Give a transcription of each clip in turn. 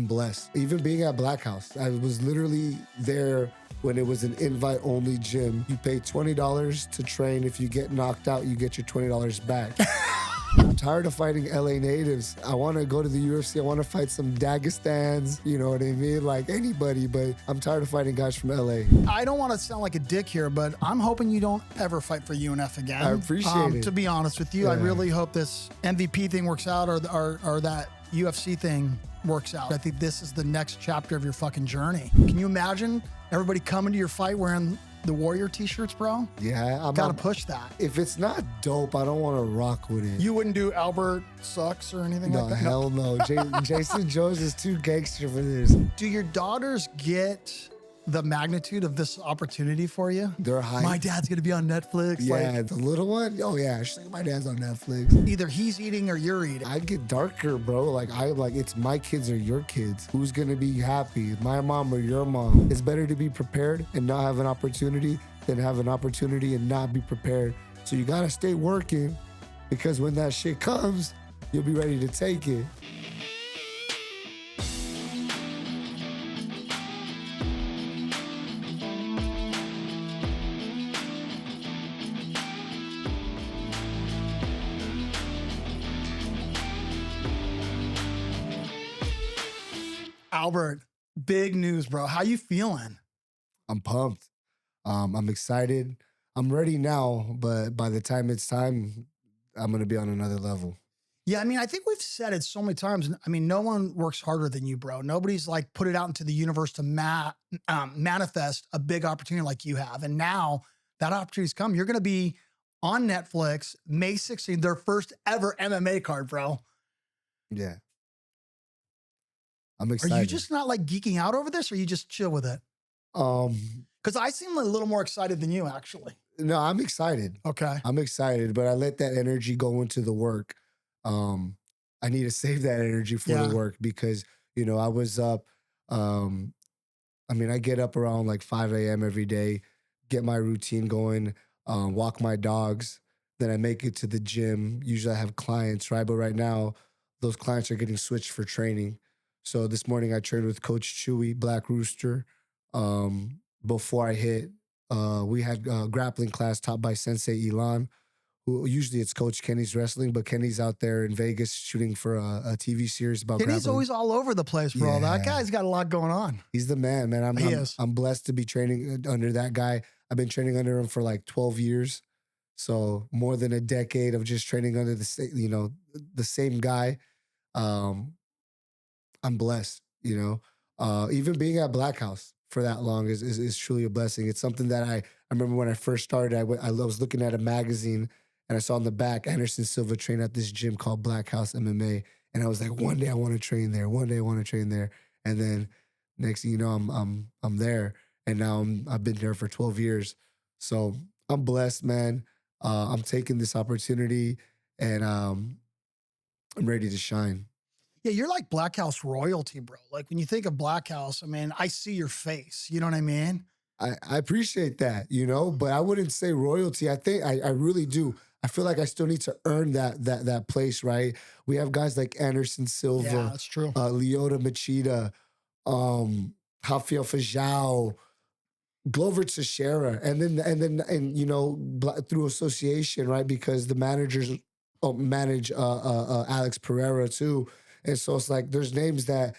I'm blessed. Even being at Black House, I was literally there when it was an invite-only gym. You pay $20 to train. If you get knocked out, you get your $20 back. I'm tired of fighting LA natives. I want to go to the UFC. I want to fight some Dagestans, you know what I mean? Like anybody, but I'm tired of fighting guys from LA. I don't want to sound like a dick here, but I'm hoping you don't ever fight for UNF again. I appreciate it. To be honest with you, I really hope this MVP thing works out or that UFC thing works out. I think this is the next chapter of your fucking journey. Can you imagine everybody coming to your fight wearing the Warrior t-shirts, bro? Yeah, I'm gotta push that. If it's not dope, I don't want to rock with it. You wouldn't do Albert Sucks or anything like that? Hell no. Jason Jones is too gangster for this. Do your daughters get the magnitude of this opportunity for you? They're hyped. My dad's gonna be on Netflix. Yeah, the little one? Oh yeah, she's like, my dad's on Netflix. Either he's eating or you're eating. I get darker, bro. Like it's my kids or your kids. Who's gonna be happy? My mom or your mom? It's better to be prepared and not have an opportunity than have an opportunity and not be prepared. So you gotta stay working, because when that shit comes, you'll be ready to take it. Albert, big news, bro. How you feeling? I'm pumped. I'm excited. I'm ready now, but by the time it's time, I'm gonna be on another level. Yeah, I mean, I think we've said it so many times. I mean, no one works harder than you, bro. Nobody's like put it out into the universe to manifest a big opportunity like you have. And now that opportunity's come. You're gonna be on Netflix May 16th, their first ever MMA card, bro. Yeah. I'm excited. Are you just not like geeking out over this, or you just chill with it? Because I seem a little more excited than you, actually. No, I'm excited. Okay. I'm excited, but I let that energy go into the work. I need to save that energy for the work because, you know, I was up. I mean, I get up around like 5 a.m. every day, get my routine going, walk my dogs. Then I make it to the gym. Usually I have clients, right? But right now, those clients are getting switched for training. So this morning I trained with Coach Chewy, Black Rooster. Before I hit, we had a grappling class taught by Sensei Elon, who usually it's Coach Kenny's wrestling, but Kenny's out there in Vegas shooting for a TV series about Kenny's grappling. Always all over the place, bro. Yeah. That guy's got a lot going on. He's the man, man. He is. I'm blessed to be training under that guy. I've been training under him for like 12 years. So more than a decade of just training under the same guy. I'm blessed, you know. Even being at Black House for that long is truly a blessing. It's something that I remember when I first started, I was looking at a magazine and I saw on the back, Anderson Silva trained at this gym called Black House MMA. And I was like, one day I want to train there. One day I want to train there. And then next thing you know, I'm there. And now I've been there for 12 years. So I'm blessed, man. I'm taking this opportunity and I'm ready to shine. Yeah, you're like Black House royalty, bro. Like when you think of Black House, I mean, I see your face. You know what I mean? I appreciate that, you know, but I wouldn't say royalty. I think I really do. I feel like I still need to earn that place, right? We have guys like Anderson Silva, Yeah, that's true. Lyoto Machida, Rafael Fajal, Glover Teixeira, and then you know, through association, right? Because the managers manage Alex Pereira too. And so it's like there's names that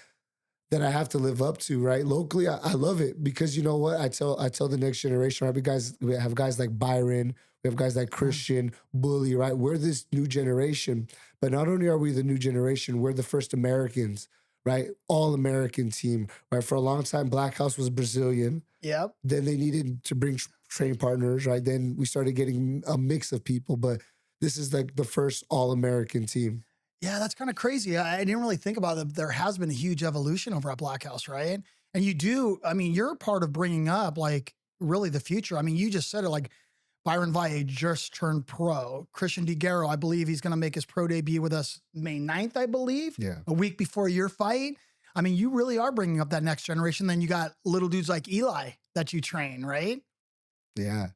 I have to live up to, right? Locally, I love it because you know what? I tell the next generation, right? We have guys like Byron, we have guys like Christian, Bully, right? We're this new generation, but not only are we the new generation, we're the first Americans, right? All American team, right? For a long time, Black House was Brazilian. Yep. Then they needed to bring training partners, right? Then we started getting a mix of people, but this is like the first all-American team. Yeah, that's kind of crazy. I didn't really think about it. There has been a huge evolution over at Black House, right? And you do, I mean, you're a part of bringing up like really the future. I mean, you just said it, like Byron Valle just turned pro. Christian DeGarro, I believe he's going to make his pro debut with us May 9th, I believe. Yeah. A week before your fight. I mean, you really are bringing up that next generation. Then you got little dudes like Eli that you train, right? Yeah.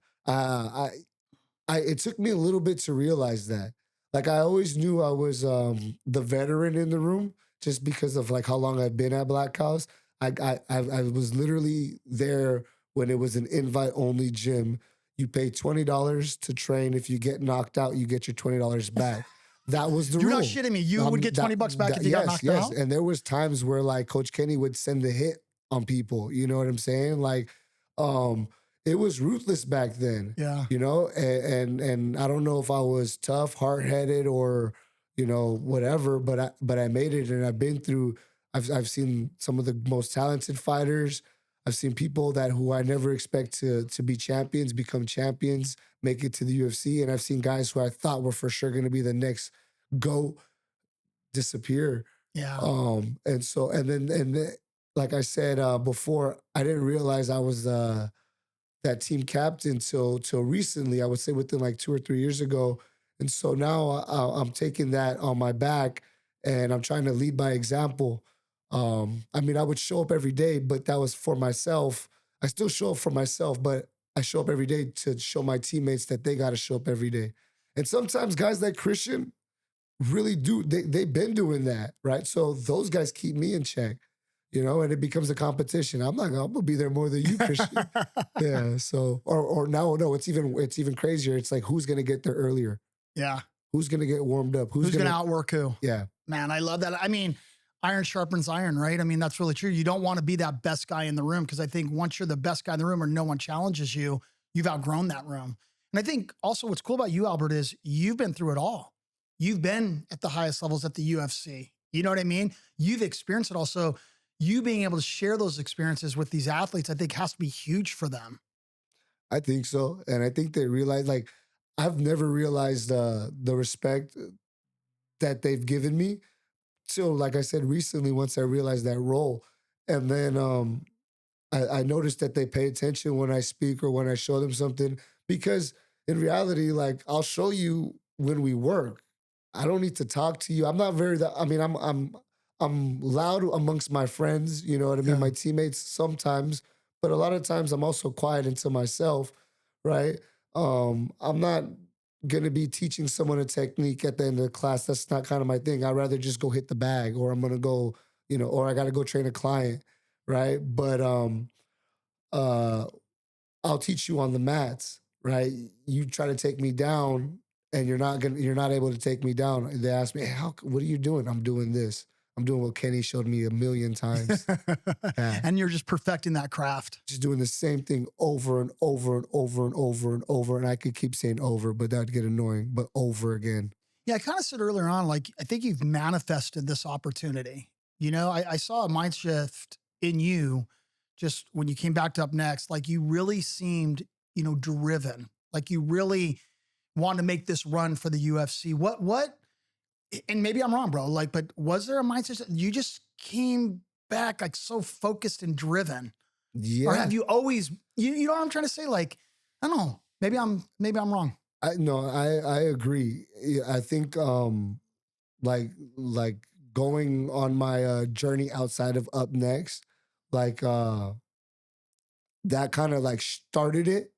It took me a little bit to realize that. Like I always knew I was the veteran in the room just because of like how long I've been at Black House. I was literally there when it was an invite only gym. You pay $20 to train. If you get knocked out, you get your $20 back. That was the You're not rule. shitting me. You would get 20 bucks back if you got knocked Yes. out? And there was times where like Coach Kenny would send the hit on people. You know what I'm saying? Like, um, it was ruthless back then. Yeah. You know, and I don't know if I was tough, hard-headed, or whatever, but I made it, and I've been through. I've seen some of the most talented fighters. I've seen people who I never expect to be champions become champions, make it to the UFC, and I've seen guys who I thought were for sure going to be the next GOAT disappear. Yeah. And then like I said before, I didn't realize I was that team captain till recently. I would say within like 2 or 3 years ago. And so now I'm taking that on my back, and I'm trying to lead by example. I mean, I would show up every day, but that was for myself. I still show up for myself, but I show up every day to show my teammates that they got to show up every day. And sometimes guys like Christian really do. They've been doing that, right? So those guys keep me in check, and it becomes a competition. I'm gonna be there more than you, Christian. Yeah. So, or no, it's even crazier. It's like, who's gonna get there earlier? Yeah. Who's gonna get warmed up? Who's gonna outwork who? Yeah. Man, I love that. I mean, iron sharpens iron, right? I mean, that's really true. You don't want to be that best guy in the room, because I think once you're the best guy in the room or no one challenges you, you've outgrown that room. And I think also what's cool about you, Albert, is you've been through it all. You've been at the highest levels at the UFC. You know what I mean? You've experienced it all. So you being able to share those experiences with these athletes, I think has to be huge for them. I think so. And I think they realize, like, I've never realized the respect that they've given me till, like I said, recently, once I realized that role. And then I noticed that they pay attention when I speak or when I show them something, because in reality, like, I'll show you when we work. I don't need to talk to you. I'm not very, I mean, I'm loud amongst my friends, you know what I mean? Yeah. My teammates sometimes, but a lot of times I'm also quiet into myself, right? I'm not gonna be teaching someone a technique at the end of the class. That's not kind of my thing. I'd rather just go hit the bag, or I'm gonna go, or I gotta go train a client, right? But uh I'll teach you on the mats, right? You try to take me down, and you're not able to take me down. They ask me, hey, what are you doing? I'm doing this. I'm doing what Kenny showed me a million times. Yeah. And you're just perfecting that craft. Just doing the same thing over and over and over and over and over. And I could keep saying over, but that'd get annoying, but over again. Yeah, I kind of said earlier on, like, I think you've manifested this opportunity. I saw a mind shift in you just when you came back to Up Next. Like, you really seemed, driven. Like, you really wanted to make this run for the UFC. What, and maybe I'm wrong, bro, like, but was there a mindset that you just came back like so focused and driven? Yeah. Or have you always, you know what I'm trying to say? Like, I don't know, maybe I'm wrong. I agree. I think like going on my journey outside of Up Next, like that kind of like started it.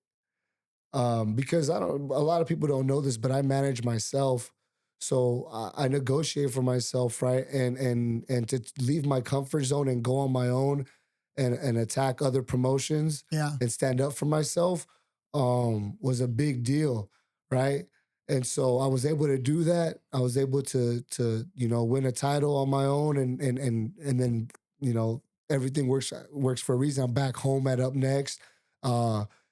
Because a lot of people don't know this, but I manage myself. So I negotiate for myself, right? And to leave my comfort zone and go on my own and attack other promotions, Yeah. and stand up for myself was a big deal, right? And so I was able to do that. I was able to win a title on my own, and then everything works for a reason. I'm back home at Up Next.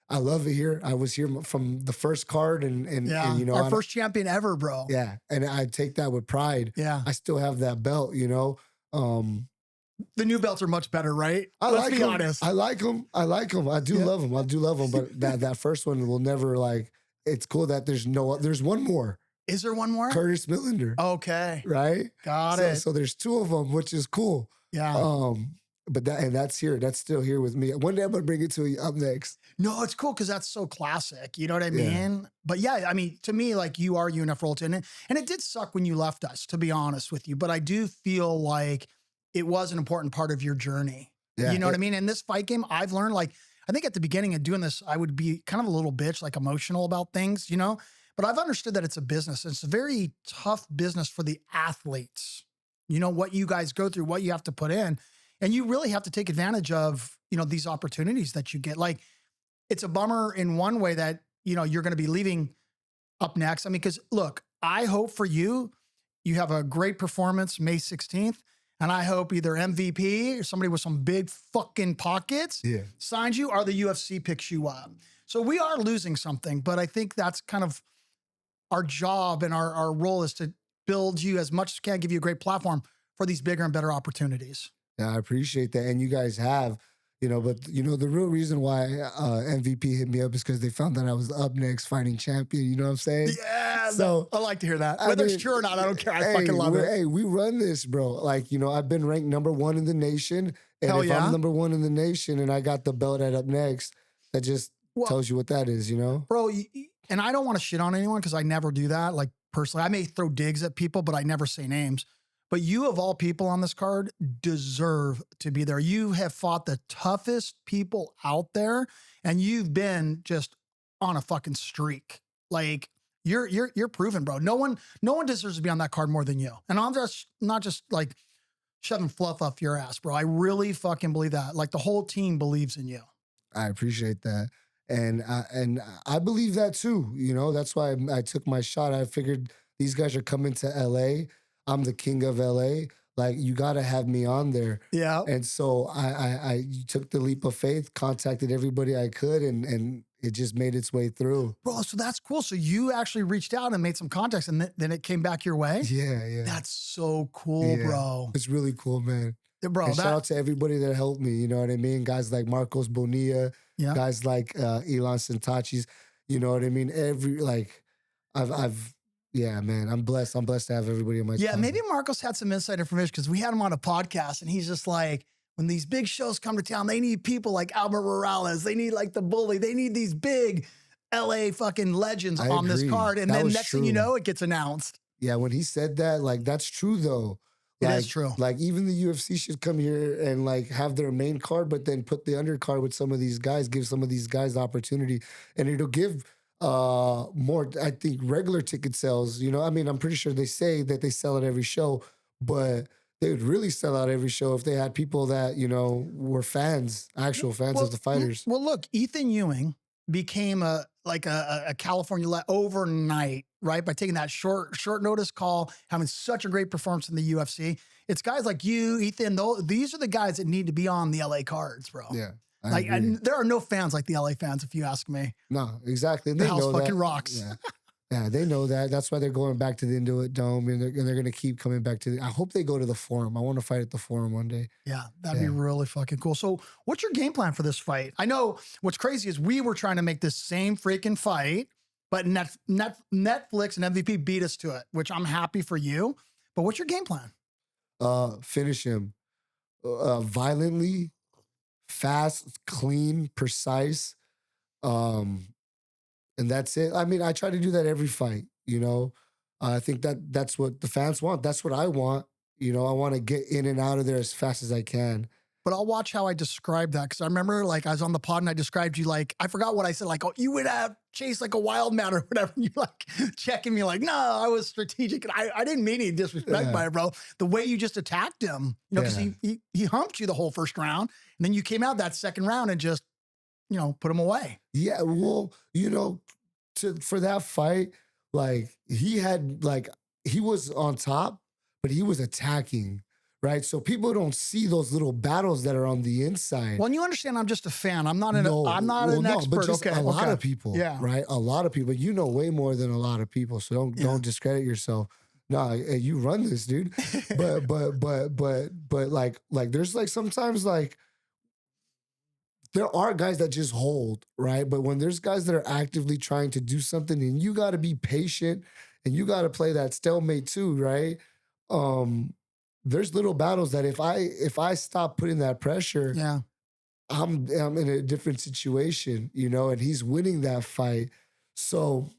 I love it here. I was here from the first card, and our first champion ever, bro. Yeah, and I take that with pride. Yeah. I still have that belt, The new belts are much better, right? Let's be honest. I like them. I do love them. I do love them, but that first one will never, like, it's cool that there's one more. Is there one more? Curtis Millender. Okay. Right? Got it. So there's two of them, which is cool. Yeah. But that's still here with me. One day I'm gonna bring it to you Up Next. No, it's cool because that's so classic. You know what I mean? But yeah, I mean, to me, like, you are UNF royalty, and it did suck when you left us, to be honest with you. But I do feel like it was an important part of your journey. Yeah, you know what I mean? In this fight game, I've learned, like, I think at the beginning of doing this, I would be kind of a little bitch, like emotional about things, But I've understood that it's a business. It's a very tough business for the athletes. You know, what you guys go through, what you have to put in. And you really have to take advantage of, you know, these opportunities that you get. Like, it's a bummer in one way that, you know, you're going to be leaving up next. I mean, because look, I hope for you, you have a great performance May 16th. And I hope either MVP or somebody with some big fucking pockets signs you, or the UFC picks you up. So we are losing something, but I think that's kind of our job, and our role is to build you as much as we can, give you a great platform for these bigger and better opportunities. Yeah, I appreciate that. And you guys have, you know, but you know, the real reason why MVP hit me up is because they found that I was up next fighting champion. You know what I'm saying? Yeah. So I like to hear that. Whether it's true or not, I don't care. I fucking love it. Hey, we run this, bro. Like, you know, I've been ranked #1 in the nation. And Hell if yeah. I'm #1 in the nation and I got the belt at up next, that just tells you what that is, you know? Bro, and I don't want to shit on anyone because I never do that. Like, personally, I may throw digs at people, but I never say names. But you, of all people on this card, deserve to be there. You have fought the toughest people out there, and you've been just on a fucking streak. Like, you're proven, bro. No one deserves to be on that card more than you. And I'm just not just like shoving fluff up your ass, bro. I really fucking believe that. Like, the whole team believes in you. I appreciate that. And I believe that too. You know, that's why I took my shot. I figured these guys are coming to LA. I'm the king of LA. Like, you got to have me on there. Yeah. And so I took the leap of faith, contacted everybody I could, and it just made its way through. Bro, so that's cool. So you actually reached out and made some contacts, and then it came back your way? Yeah. That's so cool, bro. It's really cool, man. Bro, and shout out to everybody that helped me, you know what I mean? Guys like Marcos Bonilla, guys like Elon Santachis, you know what I mean? Yeah, man, I'm blessed. I'm blessed to have everybody in my Yeah, time. maybe Marcos had some inside information because we had him on a podcast, and he's just like, when these big shows come to town, they need people like Albert Morales. They need like the Bully. They need these big LA fucking legends on this card. And then next thing you know, it gets announced. Yeah, when he said that, like, that's true though. It is true. Like, even the UFC should come here and like have their main card, but then put the undercard with some of these guys, give some of these guys the opportunity, and it'll give more, I think, regular ticket sales. You know, I mean, I'm pretty sure they say that they sell at every show, but they would really sell out every show if they had people that, you know, were fans, actual fans of the fighters. Well, look, Ethan Ewing became a California overnight, right? By taking that short notice call, having such a great performance in the UFC. It's guys like you, Ethan. These are the guys that need to be on the LA cards, bro. Yeah. And there are no fans like the LA fans, if you ask me. No, exactly. And the they house know fucking that. rocks. Yeah. Yeah, they know that. That's why they're going back to the Intuit Dome, and they're going to keep coming back to I hope they go to the Forum. I want to fight at the Forum one day. Yeah, that'd be really fucking cool. So what's your game plan for this fight? I know what's crazy is we were trying to make this same freaking fight, but Netflix and MVP beat us to it, which I'm happy for you. But what's your game plan? Finish him violently, fast, clean, precise. And that's it. I mean, I try to do that every fight, you know. I think that's what the fans want. That's what I want. You know, I want to get in and out of there as fast as I can. But I'll watch how I describe that, because I remember, like, I was on the pod and I described you like, I forgot what I said, like, oh, you would have chased like a wild man or whatever. And you're like checking me like, no, I was strategic. And I didn't mean any disrespect by it, bro. The way you just attacked him, you know, because he humped you the whole first round. And then you came out that second round and just, you know, put him away. Yeah, well, you know, for that fight, like, he was on top, but he was attacking, right? So people don't see those little battles that are on the inside. Well, and you understand, I'm just a fan. I'm not an expert. But just a lot of people, yeah, right? A lot of people. You know way more than a lot of people, so don't discredit yourself. No, you run this, dude. but like there's like sometimes like, there are guys that just hold, right? But when there's guys that are actively trying to do something, and you got to be patient and you got to play that stalemate too, right? There's little battles that if I stop putting that pressure, I'm in a different situation, you know, and he's winning that fight. So,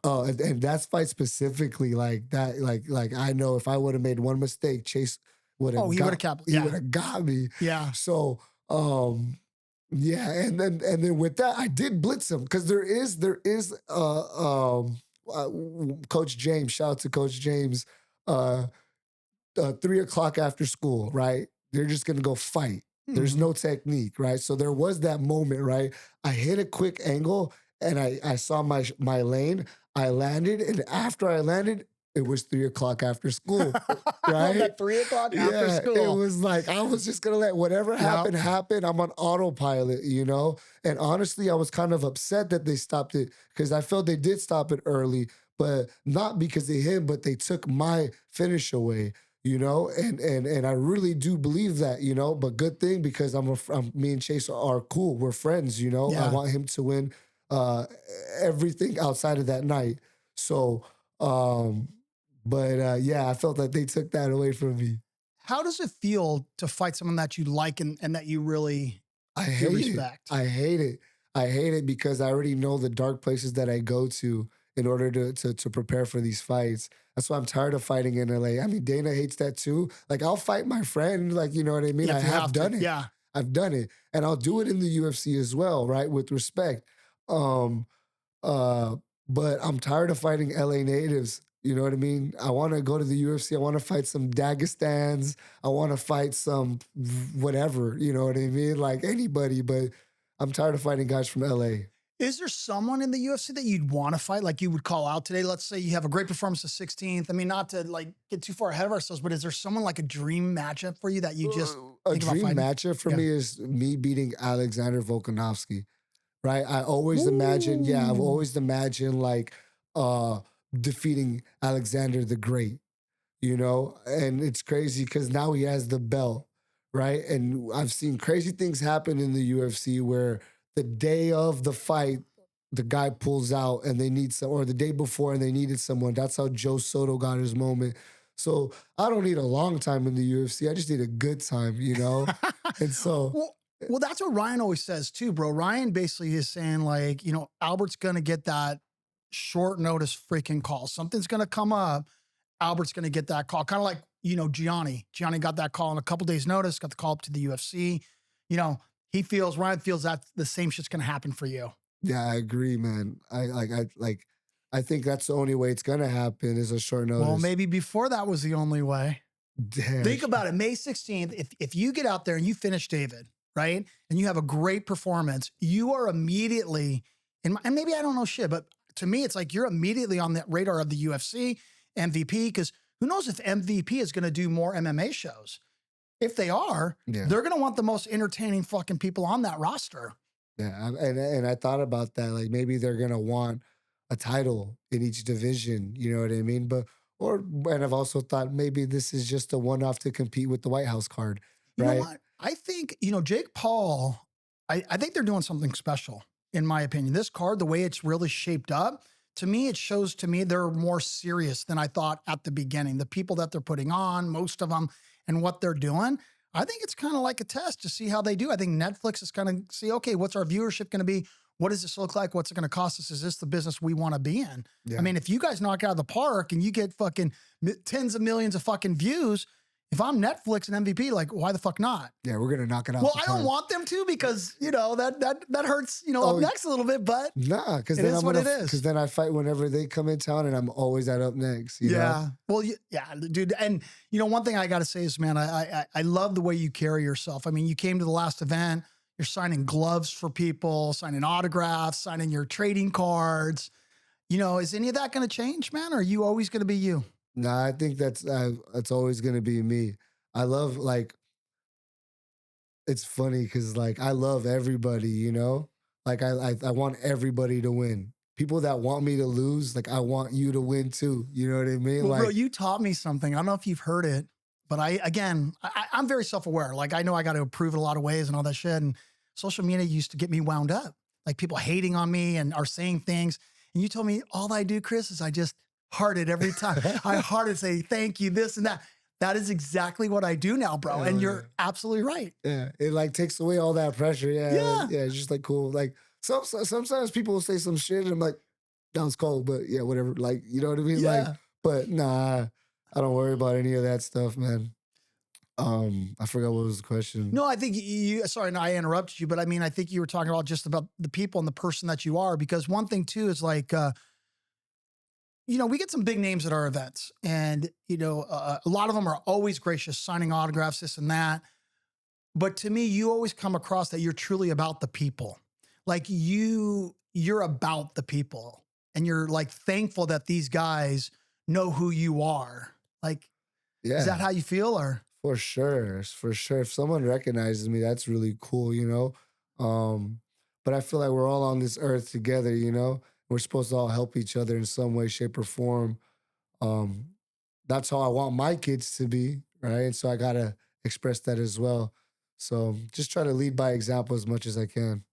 and that fight specifically, like that, like I know if I would have made one mistake, Chase would have. He would have got me. Yeah. So, yeah, and then with that, I did blitz him because there is Coach James. Shout out to Coach James. 3 o'clock after school, right? They're just gonna go fight. There's no technique, right? So there was that moment, right? I hit a quick angle and I saw my lane. I landed, and after I landed, it was 3 o'clock after school, Love right? that 3 o'clock after Yeah, it school. was like I was just gonna let whatever happen happen. I'm on autopilot, you know. And honestly, I was kind of upset that they stopped it because I felt they did stop it early, but not because they hit, but they took my finish away, you know. And I really do believe that, you know. But good thing because me and Chase are cool. We're friends, you know. I Yeah. want him to win uh, everything outside of that night. So, yeah, I felt like they took that away from me. How does it feel to fight someone that you like and that you really I you hate it. respect? I hate it. I hate it because I already know the dark places that I go to in order to prepare for these fights. That's why I'm tired of fighting in LA. I mean, Dana hates that too. Like, I'll fight my friend, like, you know what I mean? I If you have have to. done it. Yeah. I've done it. And I'll do it in the UFC as well, right? With respect. Um, uh, but I'm tired of fighting LA natives. You know what I mean? I want to go to the UFC. I want to fight some Dagestans. I want to fight some whatever. You know what I mean? Like anybody, but I'm tired of fighting guys from LA. Is there someone in the UFC that you'd want to fight? Like you would call out today? Let's say you have a great performance the 16th. I mean, not to like get too far ahead of ourselves, but is there someone like a dream matchup for you that you just A think about dream fighting? matchup for Yeah. me is me beating Alexander Volkanovski. Right? I always imagine, yeah, I've Ooh. always imagined like uh defeating Alexander the Great, you know? And it's crazy because now he has the belt, right? And I've seen crazy things happen in the UFC where the day of the fight, the guy pulls out and they need some, or the day before and they needed someone. That's how Joe Soto got his moment. So I don't need a long time in the UFC. I just need a good time, you know? And so Well, well, that's what Ryan always says too, bro. Ryan basically is saying like, you know, Albert's gonna get that short notice freaking call. Something's gonna come up. Albert's gonna get that call. Kind of like, you know, Gianni. Gianni got that call in a couple days' notice, got the call up to the UFC. You know, Ryan feels that the same shit's gonna happen for you. yeah, I agree, man. I think that's the only way it's gonna happen is a short notice. Well, maybe before that was the only way. Damn. Think about it. May 16th, if you get out there and you finish David, right? And you have a great performance, you are immediately, and maybe I don't know shit, but to me, it's like you're immediately on the radar of the UFC, MVP, because who knows if MVP is going to do more MMA shows. If they are, Yeah. they're going to want the most entertaining fucking people on that roster. Yeah, and I thought about that. Like maybe they're gonna want a title in each division. You know what I mean? And I've also thought maybe this is just a one-off to compete with the White House card, You know right? what? I think, you know, Jake Paul, I think they're doing something special, in my opinion. This card, the way it's really shaped up, to me, it shows to me they're more serious than I thought at the beginning. The people that they're putting on, most of them, and what they're doing, I think it's kind of like a test to see how they do. I think Netflix is kind of see, okay, what's our viewership going to be? What does this look like? What's it going to cost us? Is this the business we want to be in? Yeah. I mean, if you guys knock out of the park and you get fucking tens of millions of fucking views, if I'm Netflix and MVP, like, why the fuck not? Yeah, we're gonna knock it out. Well, the I don't park. want them to because, you know, that hurts, you know, Oh, up next a little bit, but Nah, because it then is I'm what gonna it is. because then I fight whenever they come in town, and I'm always at up next. You know? yeah. Well, yeah, dude. And, you know, one thing I got to say is, man, I love the way you carry yourself. I mean, you came to the last event, you're signing gloves for people, signing autographs, signing your trading cards. You know, is any of that going to change, man? Or are you always going to be you? Nah, I think that's always gonna be me. I love like it's funny because like I love everybody, you know. Like I want everybody to win. People that want me to lose, like I want you to win too. You know what I mean? Well, Like bro, you taught me something. I don't know if you've heard it, but I'm very self-aware. Like I know I got to improve in a lot of ways and all that shit. And social media used to get me wound up. Like people hating on me and are saying things. And you told me all I do, Kris, is I just heart it every time. I heart it, say thank you, this and that. That is exactly what I do now, bro. And you're absolutely right. yeah, it like takes away all that pressure. Yeah, Yeah. yeah, it's just like cool. Like sometimes people will say some shit and I'm like, that was cold, but yeah, whatever. Like, you know what I mean? Yeah. Like, but nah, I don't worry about any of that stuff, man. I forgot what was the question. No, I think sorry, no, I interrupted you, but I mean, I think you were talking about just about the people and the person that you are, because one thing too is like, we get some big names at our events, and, a lot of them are always gracious, signing autographs, this and that. But to me, you always come across that you're truly about the people. Like you're about the people, and you're like thankful that these guys know who you are. Like, is that Yeah, how you feel? Or for sure. For sure. If someone recognizes me, that's really cool, Um, but I feel like we're all on this earth together, We're supposed to all help each other in some way, shape, or form. Um, that's how I want my kids to be, right? And so I gotta express that as well. So just try to lead by example as much as I can.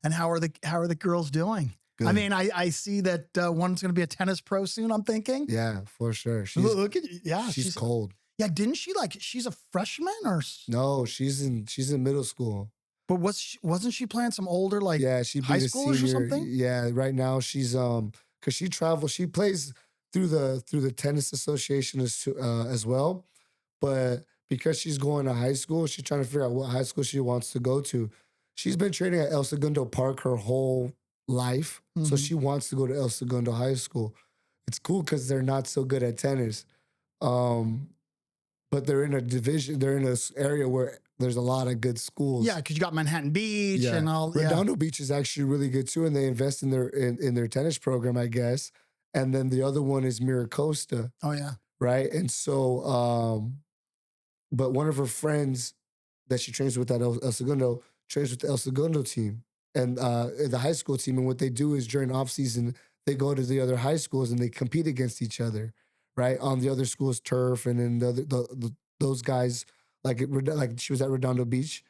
and how are the girls doing? I Good. mean, I see that one's going to be a tennis pro soon. I'm thinking. Yeah, for sure. Look at yeah, She's cold. yeah. Didn't she she's a freshman or? No, she's in middle school. But wasn't she playing some older like Yeah, she'd be high the schoolers or senior. something? Yeah, right now she's because she travels, she plays through the tennis association as well. But because she's going to high school, she's trying to figure out what high school she wants to go to. She's been training at El Segundo Park her whole life. So Mhm. she wants to go to El Segundo High School. It's cool because they're not so good at tennis. Um, but they're in a division, they're in this area where there's a lot of good Yeah, schools. because you got Manhattan Beach Yeah. and all. Yeah. Redondo Beach is actually really good too, and they invest in their tennis program, I guess. And then the other one is Miracosta, Oh yeah. right? And so but one of her friends that she trains with at El Segundo trains with the El Segundo team and the high school team. And what they do is during off season, they go to the other high schools and they compete against each other, right? On the other school's turf. And then those guys, like she was at Redondo Beach,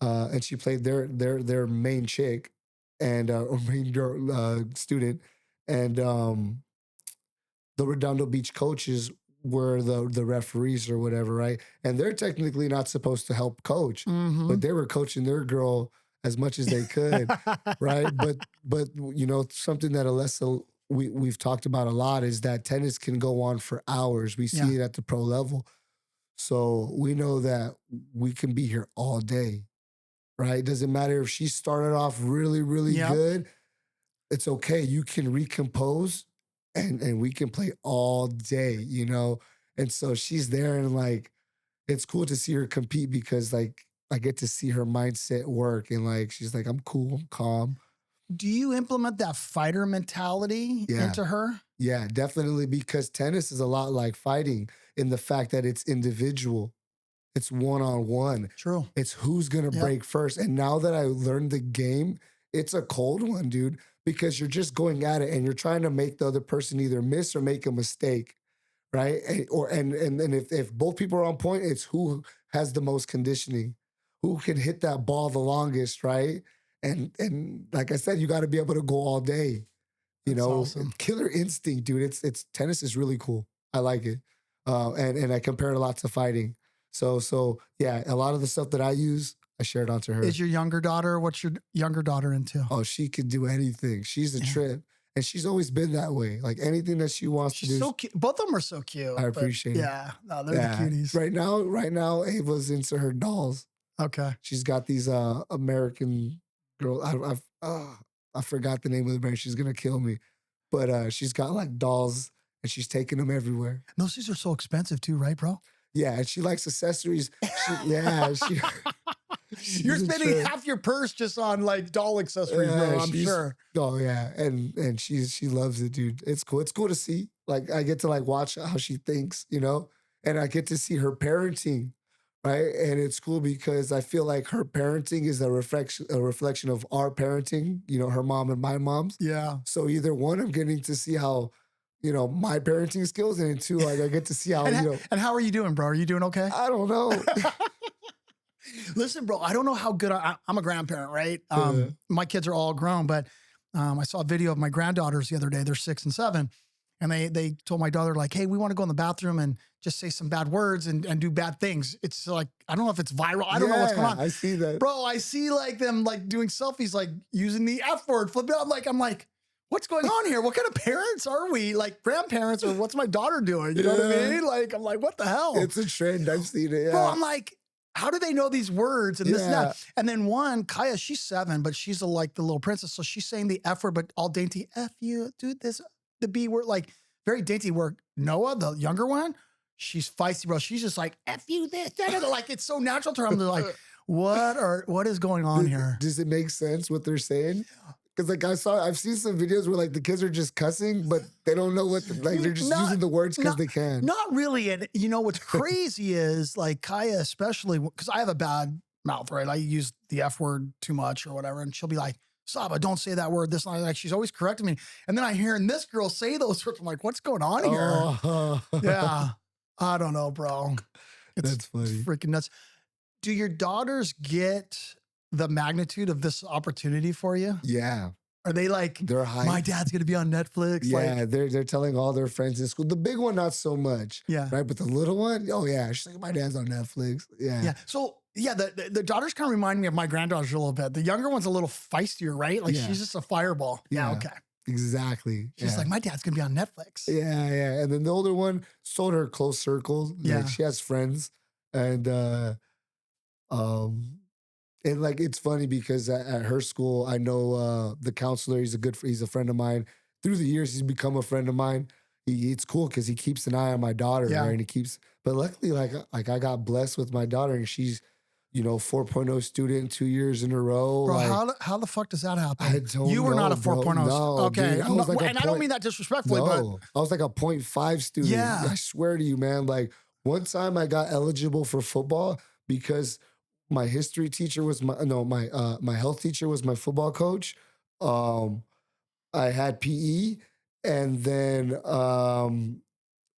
and she played their main chick and or main girl student. And the Redondo Beach coaches were the referees or whatever, right? And they're technically not supposed to help coach, Mm-hmm. but they were coaching their girl as much as they could, right? But something that Alessa we've talked about a lot is that tennis can go on for hours. We Yeah. see it at the pro level. So we know that we can be here all day, right? Doesn't matter if she started off really, really Yep. good, it's okay. You can recompose and we can play all day. And so she's there and like it's cool to see her compete because like I get to see her mindset work and like she's like, I'm cool, I'm calm. Do you implement that fighter mentality Yeah. into her? Yeah, definitely because tennis is a lot like fighting in the fact that it's individual. It's one-on-one. True. It's who's gonna Yep. break first. And now that I learned the game, it's a cold one, dude, because you're just going at it and you're trying to make the other person either miss or make a mistake, right? And if both people are on point, it's who has the most conditioning, who can hit that ball the longest, right? And like I said, you got to be able to go all day. That's awesome. Killer instinct, dude. It's tennis is really cool. I like it, and I compare it a lot to fighting. So yeah, a lot of the stuff that I use, I shared onto her. Is your younger daughter? What's your younger daughter into? Oh, she could do anything. She's a Yeah. trip, and she's always been that way. Like anything that she wants to She's do, so cute. Both of them are so cute. I but appreciate it. yeah, no, they're Yeah. the cuties. Right now, Ava's into her dolls. Okay. She's got these American girl. I forgot the name of the brand. She's gonna kill me, but she's got like dolls, and she's taking them everywhere. Those things are so expensive too, right, bro? Yeah, and she likes accessories. She You're she's a spending trip. half your purse just on like doll accessories, Yeah, bro. I'm she's sure. oh yeah, and she loves it, dude. It's cool. It's cool to see. Like I get to like watch how she thinks, and I get to see her parenting, right? And it's cool because I feel like her parenting is a reflection of our parenting, her mom and my mom's. Yeah. So either one, I'm getting to see how, my parenting skills, and two, like I get to see how, And how are you doing, bro? Are you doing okay? I don't know. Listen, bro, I don't know how good I'm a grandparent, right? Yeah. My kids are all grown, but I saw a video of my granddaughters the other day. They're 6 and 7. And they told my daughter, like, hey, we want to go in the bathroom and just say some bad words and do bad things. It's like, I don't know if it's viral. I don't know what's going on. I see that. Bro, I see like them like doing selfies, like using the F word, flipping out. I'm like, what's going on here? What kind of parents are we? Like grandparents, or what's my daughter doing? You know what I Yeah. mean? Like, I'm like, what the hell? It's a trend. I've seen it. Yeah. Bro, I'm like, how do they know these words and this and Yeah. that? And then one, Kaya, she's 7, but she's like the little princess. So she's saying the F word, but all dainty, F you, dude, this, the B word. Like very dainty. Where Noah, the younger one, she's feisty, bro. She's just like, F you this. Like, it's so natural to her. I'm like, what is going on here? Does it make sense what they're saying? Because like I've seen some videos where like the kids are just cussing, but they don't know what, like they're just using the words because they can. Not really. And you know, what's crazy is like Kaya, especially because I have a bad mouth, right? I use the F word too much or whatever. And she'll be like, Saba, don't say that word. This, like, she's always correcting me. And then I hear this girl say those words. I'm like, what's going on here? Yeah. I don't know, bro. That's funny. Freaking nuts. Do your daughters get the magnitude of this opportunity for you? Yeah. Are they like, they're hyped. My dad's going to be on Netflix? Yeah, like, they're telling all their friends in school. The big one, not so much. Yeah. Right, but the little one, oh yeah, she's like, my dad's on Netflix. Yeah. Yeah. So yeah, the daughters kind of remind me of my granddaughters a little bit. The younger one's a little feistier, right? Like she's just a fireball. Yeah. Okay. Exactly. She's like, my dad's going to be on Netflix. Yeah, yeah. And then the older one sold her close circle. Yeah. Like, she has friends. And like it's funny because at her school, I know the counselor, he's a friend of mine. Through the years, he's become a friend of mine. It's cool because he keeps an eye on my daughter, right? And but luckily, like I got blessed with my daughter, and she's, 4.0 student 2 years in a row. Bro, like, how the fuck does that happen? I don't know. You were not a 4.0. No, okay. Dude, and I don't mean that disrespectfully, but I was like a 0.5 student. Yeah. I swear to you, man. Like one time I got eligible for football because my history teacher was my health teacher was my football coach. I had PE, and then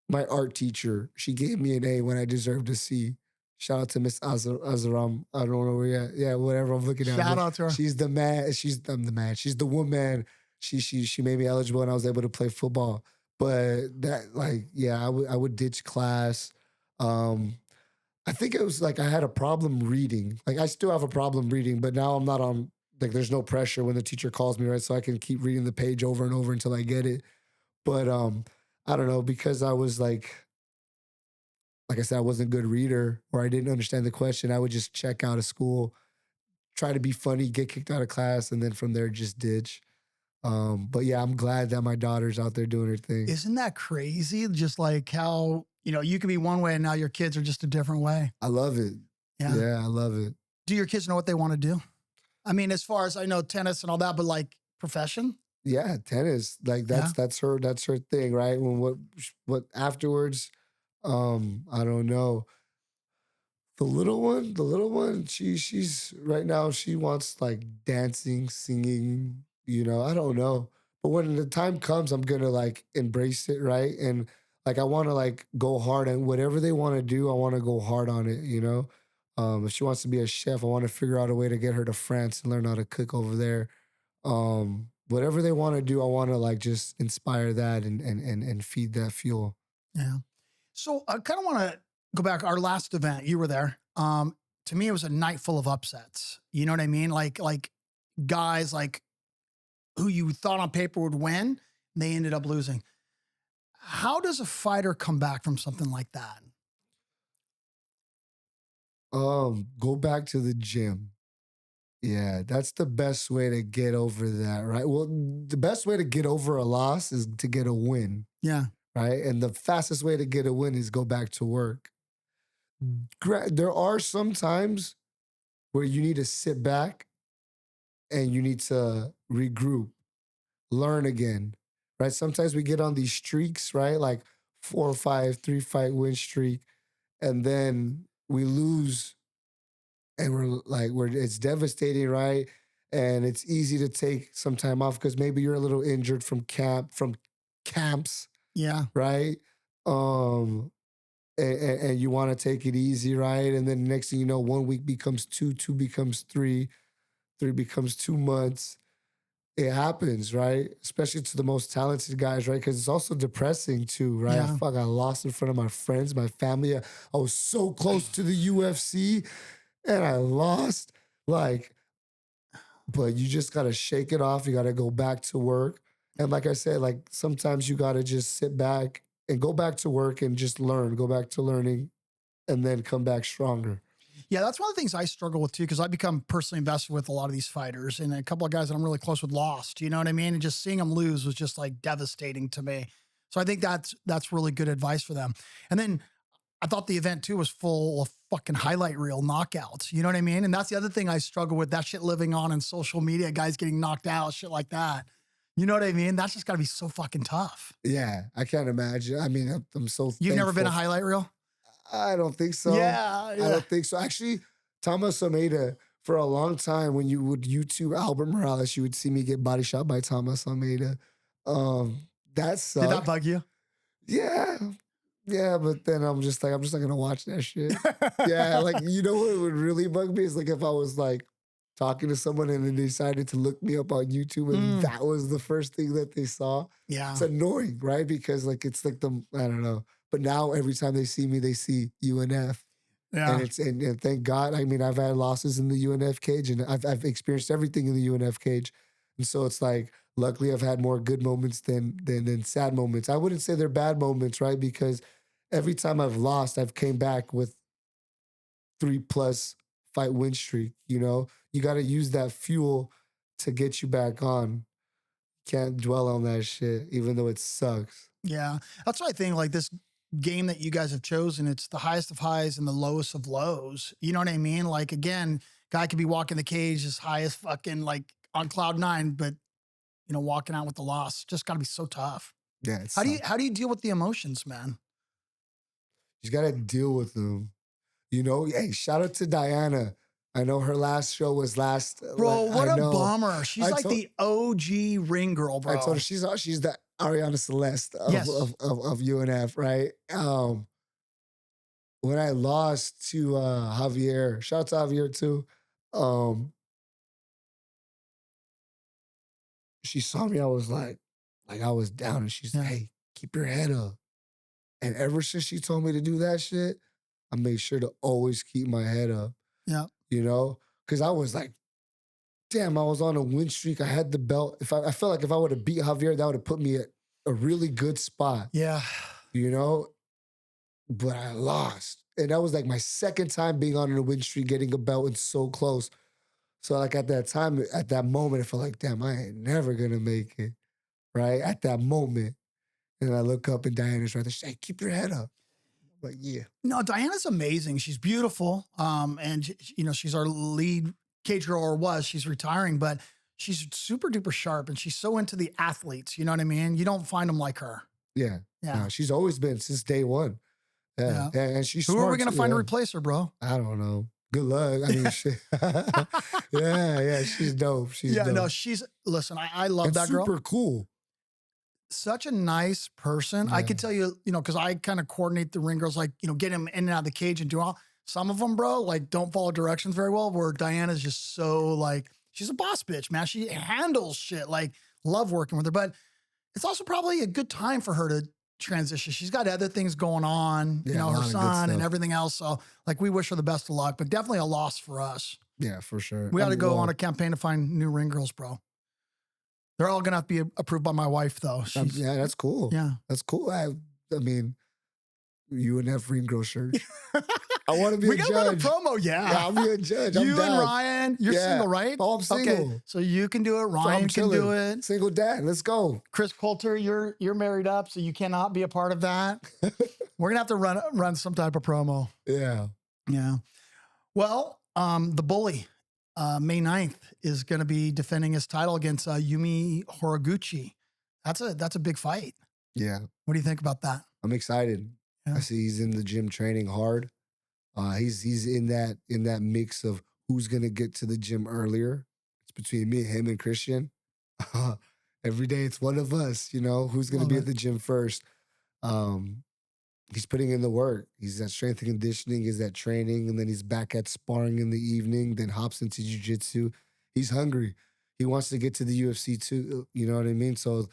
my art teacher, she gave me an A when I deserved a C. Shout out to Miss Azaram. I don't know where yet. Yeah, whatever I'm looking at. Shout out to her. She's the man. I'm the man. She's the woman. She made me eligible, and I was able to play football. But that, like, yeah, I would ditch class. I think it was like I had a problem reading. Like I still have a problem reading, but now I'm not on, like there's no pressure when the teacher calls me, right? So I can keep reading the page over and over until I get it. But I don't know, because I was like I said, I wasn't a good reader, or I didn't understand the question. I would just check out of school, try to be funny, get kicked out of class, and then from there just ditch. But yeah, I'm glad that my daughter's out there doing her thing. Isn't that crazy? Just like how, you can be one way and now your kids are just a different way. I love it. Yeah, I love it. Do your kids know what they want to do? I mean, as far as I know, tennis and all that, but like profession? Yeah, tennis. Like that's her thing, right? When what afterwards, I don't know. The little one, she's right now, she wants like dancing, singing, I don't know. But when the time comes, I'm gonna like embrace it, right? And like I wanna like go hard, and whatever they wanna do, I wanna go hard on it, If she wants to be a chef, I wanna figure out a way to get her to France and learn how to cook over there. Whatever they wanna do, I wanna like just inspire that and feed that fuel. Yeah. So I kind of want to go back. Our last event, you were there. To me, it was a night full of upsets. You know what I mean? Like guys like who you thought on paper would win, they ended up losing. How does a fighter come back from something like that? Go back to the gym. Yeah, that's the best way to get over that, right? Well, the best way to get over a loss is to get a win. Yeah. Right? And the fastest way to get a win is go back to work. There are some times where you need to sit back and you need to regroup, learn again, right? Sometimes we get on these streaks, right? Like 4 or 5, 3-fight win streak, and then we lose, and it's devastating, right? And it's easy to take some time off because maybe you're a little injured from camps. Yeah. Right. And you want to take it easy, right? And then next thing you know, 1 week becomes 2, 2 becomes 3, 3 becomes 2 months. It happens, right? Especially to the most talented guys, right? Because it's also depressing too, right? Yeah. I lost in front of my friends, my family. I was so close to the UFC and I lost. Like, but you just got to shake it off. You got to go back to work. And like I said, like sometimes you got to just sit back and go back to work and just learn, go back to learning, and then come back stronger. Yeah, that's one of the things I struggle with too, because I become personally invested with a lot of these fighters, and a couple of guys that I'm really close with lost. You know what I mean? And just seeing them lose was just like devastating to me. So I think that's really good advice for them. And then I thought the event too was full of fucking highlight reel knockouts. You know what I mean? And that's the other thing I struggle with, that shit living on in social media, guys getting knocked out, shit like that. You know what I mean? That's just got to be so fucking tough. Yeah, I can't imagine. I mean, I'm so You've never been a thankful. highlight reel? I don't think so. Yeah, I yeah. don't think so. Actually, Thomas Almeida, for a long time, when you would YouTube Albert Morales, you would see me get body shot by Thomas Almeida. That sucked. Did that bug you? Yeah. Yeah, but then I'm just not gonna watch that shit. Yeah, like, you know what would really bug me is like if I was like talking to someone and then they decided to look me up on YouTube and that was the first thing that they saw. Yeah. It's annoying, right? Because like it's like I don't know. But now every time they see me, they see UNF. Yeah. And thank God. I mean, I've had losses in the UNF cage and I've experienced everything in the UNF cage. And so it's like, luckily I've had more good moments than sad moments. I wouldn't say they're bad moments, right? Because every time I've lost, I've came back with 3+ fight win streak. You know, you got to use that fuel to get you back on. Can't dwell on that shit, even though it sucks. Yeah. That's why I think like this game that you guys have chosen, it's the highest of highs and the lowest of lows. You know what I mean? Like, again, guy could be walking the cage as high as fucking like on cloud 9, but you know, walking out with the loss just got to be so tough. Yeah. How do you deal with the emotions, man? You got to deal with them. You know, hey, shout out to Diana. I know her last show was last. Bro, what a bummer. She's like the OG ring girl, bro. I told her she's the Ariana Celeste of UNF, right? When I lost to Javier, shout out to Javier too. She saw me, I was like I was down, and she's like, hey, keep your head up. And ever since she told me to do that shit, I made sure to always keep my head up. Yeah. You know? Because I was like, damn, I was on a win streak. I had the belt. I felt like if I would have beat Javier, that would have put me at a really good spot. Yeah. You know? But I lost. And that was like my second time being on a win streak, getting a belt and so close. So like at that time, at that moment, I felt like, damn, I ain't never gonna make it. Right? At that moment. And I look up and Diana's right there. She's like, hey, keep your head up. I'm like, yeah. No, Diana's amazing. She's beautiful. And you know, she's our lead cage girl, or was. She's retiring, but she's super duper sharp and she's so into the athletes. You know what I mean? You don't find them like her. Yeah. Yeah. No, she's always been since day one. Yeah. And she's Who smart are we going to too, find to yeah. replace her, bro? I don't know. Good luck. I mean, shit. Yeah, she's dope. She's dope. No, listen, I love that girl. Super cool. Such a nice person. I could tell you, you know, because I kind of coordinate the ring girls, like, you know, get them in and out of the cage and do all. Some of them, bro, like don't follow directions very well, where Diana's just so like, she's a boss bitch, man. She handles shit. Like, love working with her. But it's also probably a good time for her to transition. She's got other things going on, you know, her son and everything else. So like, we wish her the best of luck, but definitely a loss for us. Yeah, for sure. We got to go on a campaign to find new ring girls, bro. They're all going to have to be approved by my wife, though. Yeah, that's cool. Yeah. That's cool. I mean, UNF ring girl shirt. I want to be a judge. We got to run a promo, yeah. I'll be a judge. You and Ryan, you're single, right? Oh, I'm single. Okay, so you can do it. Ryan can do it. Single dad. Let's go. Chris Coulter, you're married up, so you cannot be a part of that. We're gonna have to run some type of promo. Yeah. Yeah. Well, the bully, May 9th, is gonna be defending his title against Yumi Horiguchi. That's a big fight. Yeah. What do you think about that? I'm excited. Yeah. I see he's in the gym training hard. He's in that mix of who's gonna get to the gym earlier. It's between me, him, and Christian. Every day it's one of us, you know, who's gonna be at the gym first. He's putting in the work. He's at strength and conditioning, he's at training, and then he's back at sparring in the evening, then hops into jiu-jitsu. He's hungry. He wants to get to the UFC too, you know what I mean? So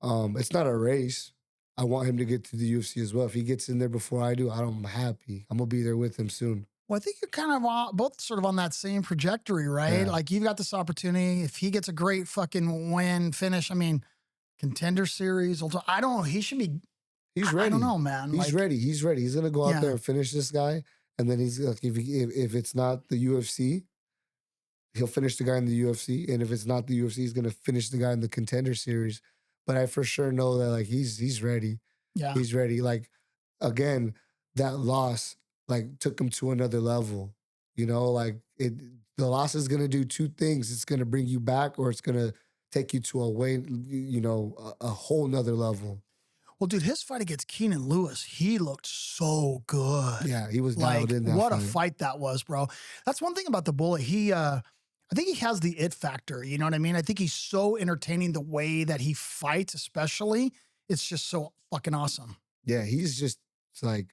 it's not a race. I want him to get to the UFC as well. If he gets in there before I do, I'm happy. I'm going to be there with him soon. Well, I think you're kind of both sort of on that same trajectory, right? Yeah. Like, you've got this opportunity. If he gets a great fucking finish, I mean, contender series. I don't know. He should be. He's ready. I don't know, man. He's ready. He's ready. He's going to go out there and finish this guy. And then he's like, if it's not the UFC, he'll finish the guy in the UFC. And if it's not the UFC, he's going to finish the guy in the contender series. but I for sure know that like he's ready. Yeah. He's ready. Like again, that loss like took him to another level. You know, like the loss is gonna do two things. It's gonna bring you back, or it's gonna take you to a way, a whole nother level. Well, dude, his fight against Keenan Lewis, he looked so good. Yeah, he was dialed Like, in that what a fight. fight that was, bro. That's one thing about the Bullet. I think he has the it factor. You know what I mean? I think he's so entertaining the way that he fights, especially. It's just so fucking awesome. Yeah, he's just like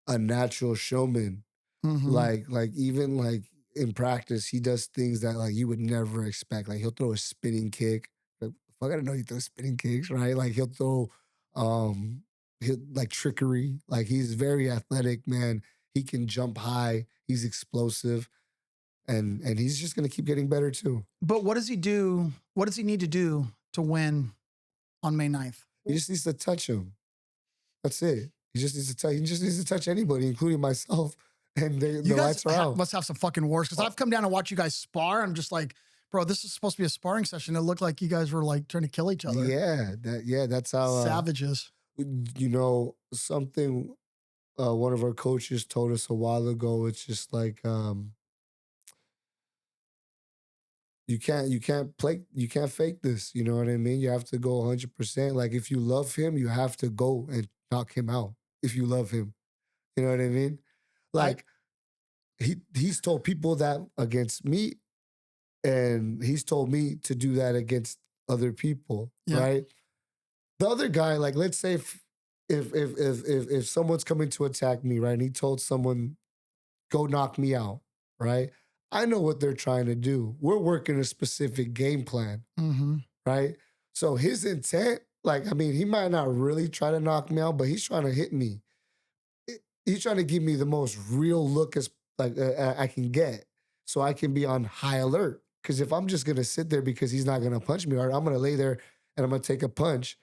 a natural showman. Mm-hmm. Like even like in practice, he does things that like you would never expect. Like he'll throw a spinning kick. Like, fuck, I didn't know he throw spinning kicks, right? Like he'll throw um like trickery. Like he's very athletic, man. He can jump high. He's explosive. And he's just gonna keep getting better too. But what does he do? What does he need to do to win on May 9th? He just needs to touch him. That's it. He just needs to touch. He just needs to touch anybody, including myself. And You the guys lights are out. must have some fucking wars because I've come down to watch you guys spar. I'm just like, bro, this is supposed to be a sparring session. It looked like you guys were like trying to kill each other. That's how Savages. Something one of our coaches told us a while ago. It's just like you can't fake this. You know what I mean? You have to go 100%. Like if you love him, you have to go and knock him out. If you love him, you know what I mean? Like he's told people that against me, and he's told me to do that against other people, Yeah. right? The other guy, like let's say if someone's coming to attack me, right? And he told someone, go knock me out, right? I know what they're trying to do. We're working a specific game plan, Mm-hmm. right? So his intent, like, I mean, he might not really try to knock me out, but he's trying to hit me. He's trying to give me the most real look as like I can get, so I can be on high alert. Because if I'm just gonna sit there because he's not gonna punch me hard, I'm gonna lay there and I'm gonna take a punch.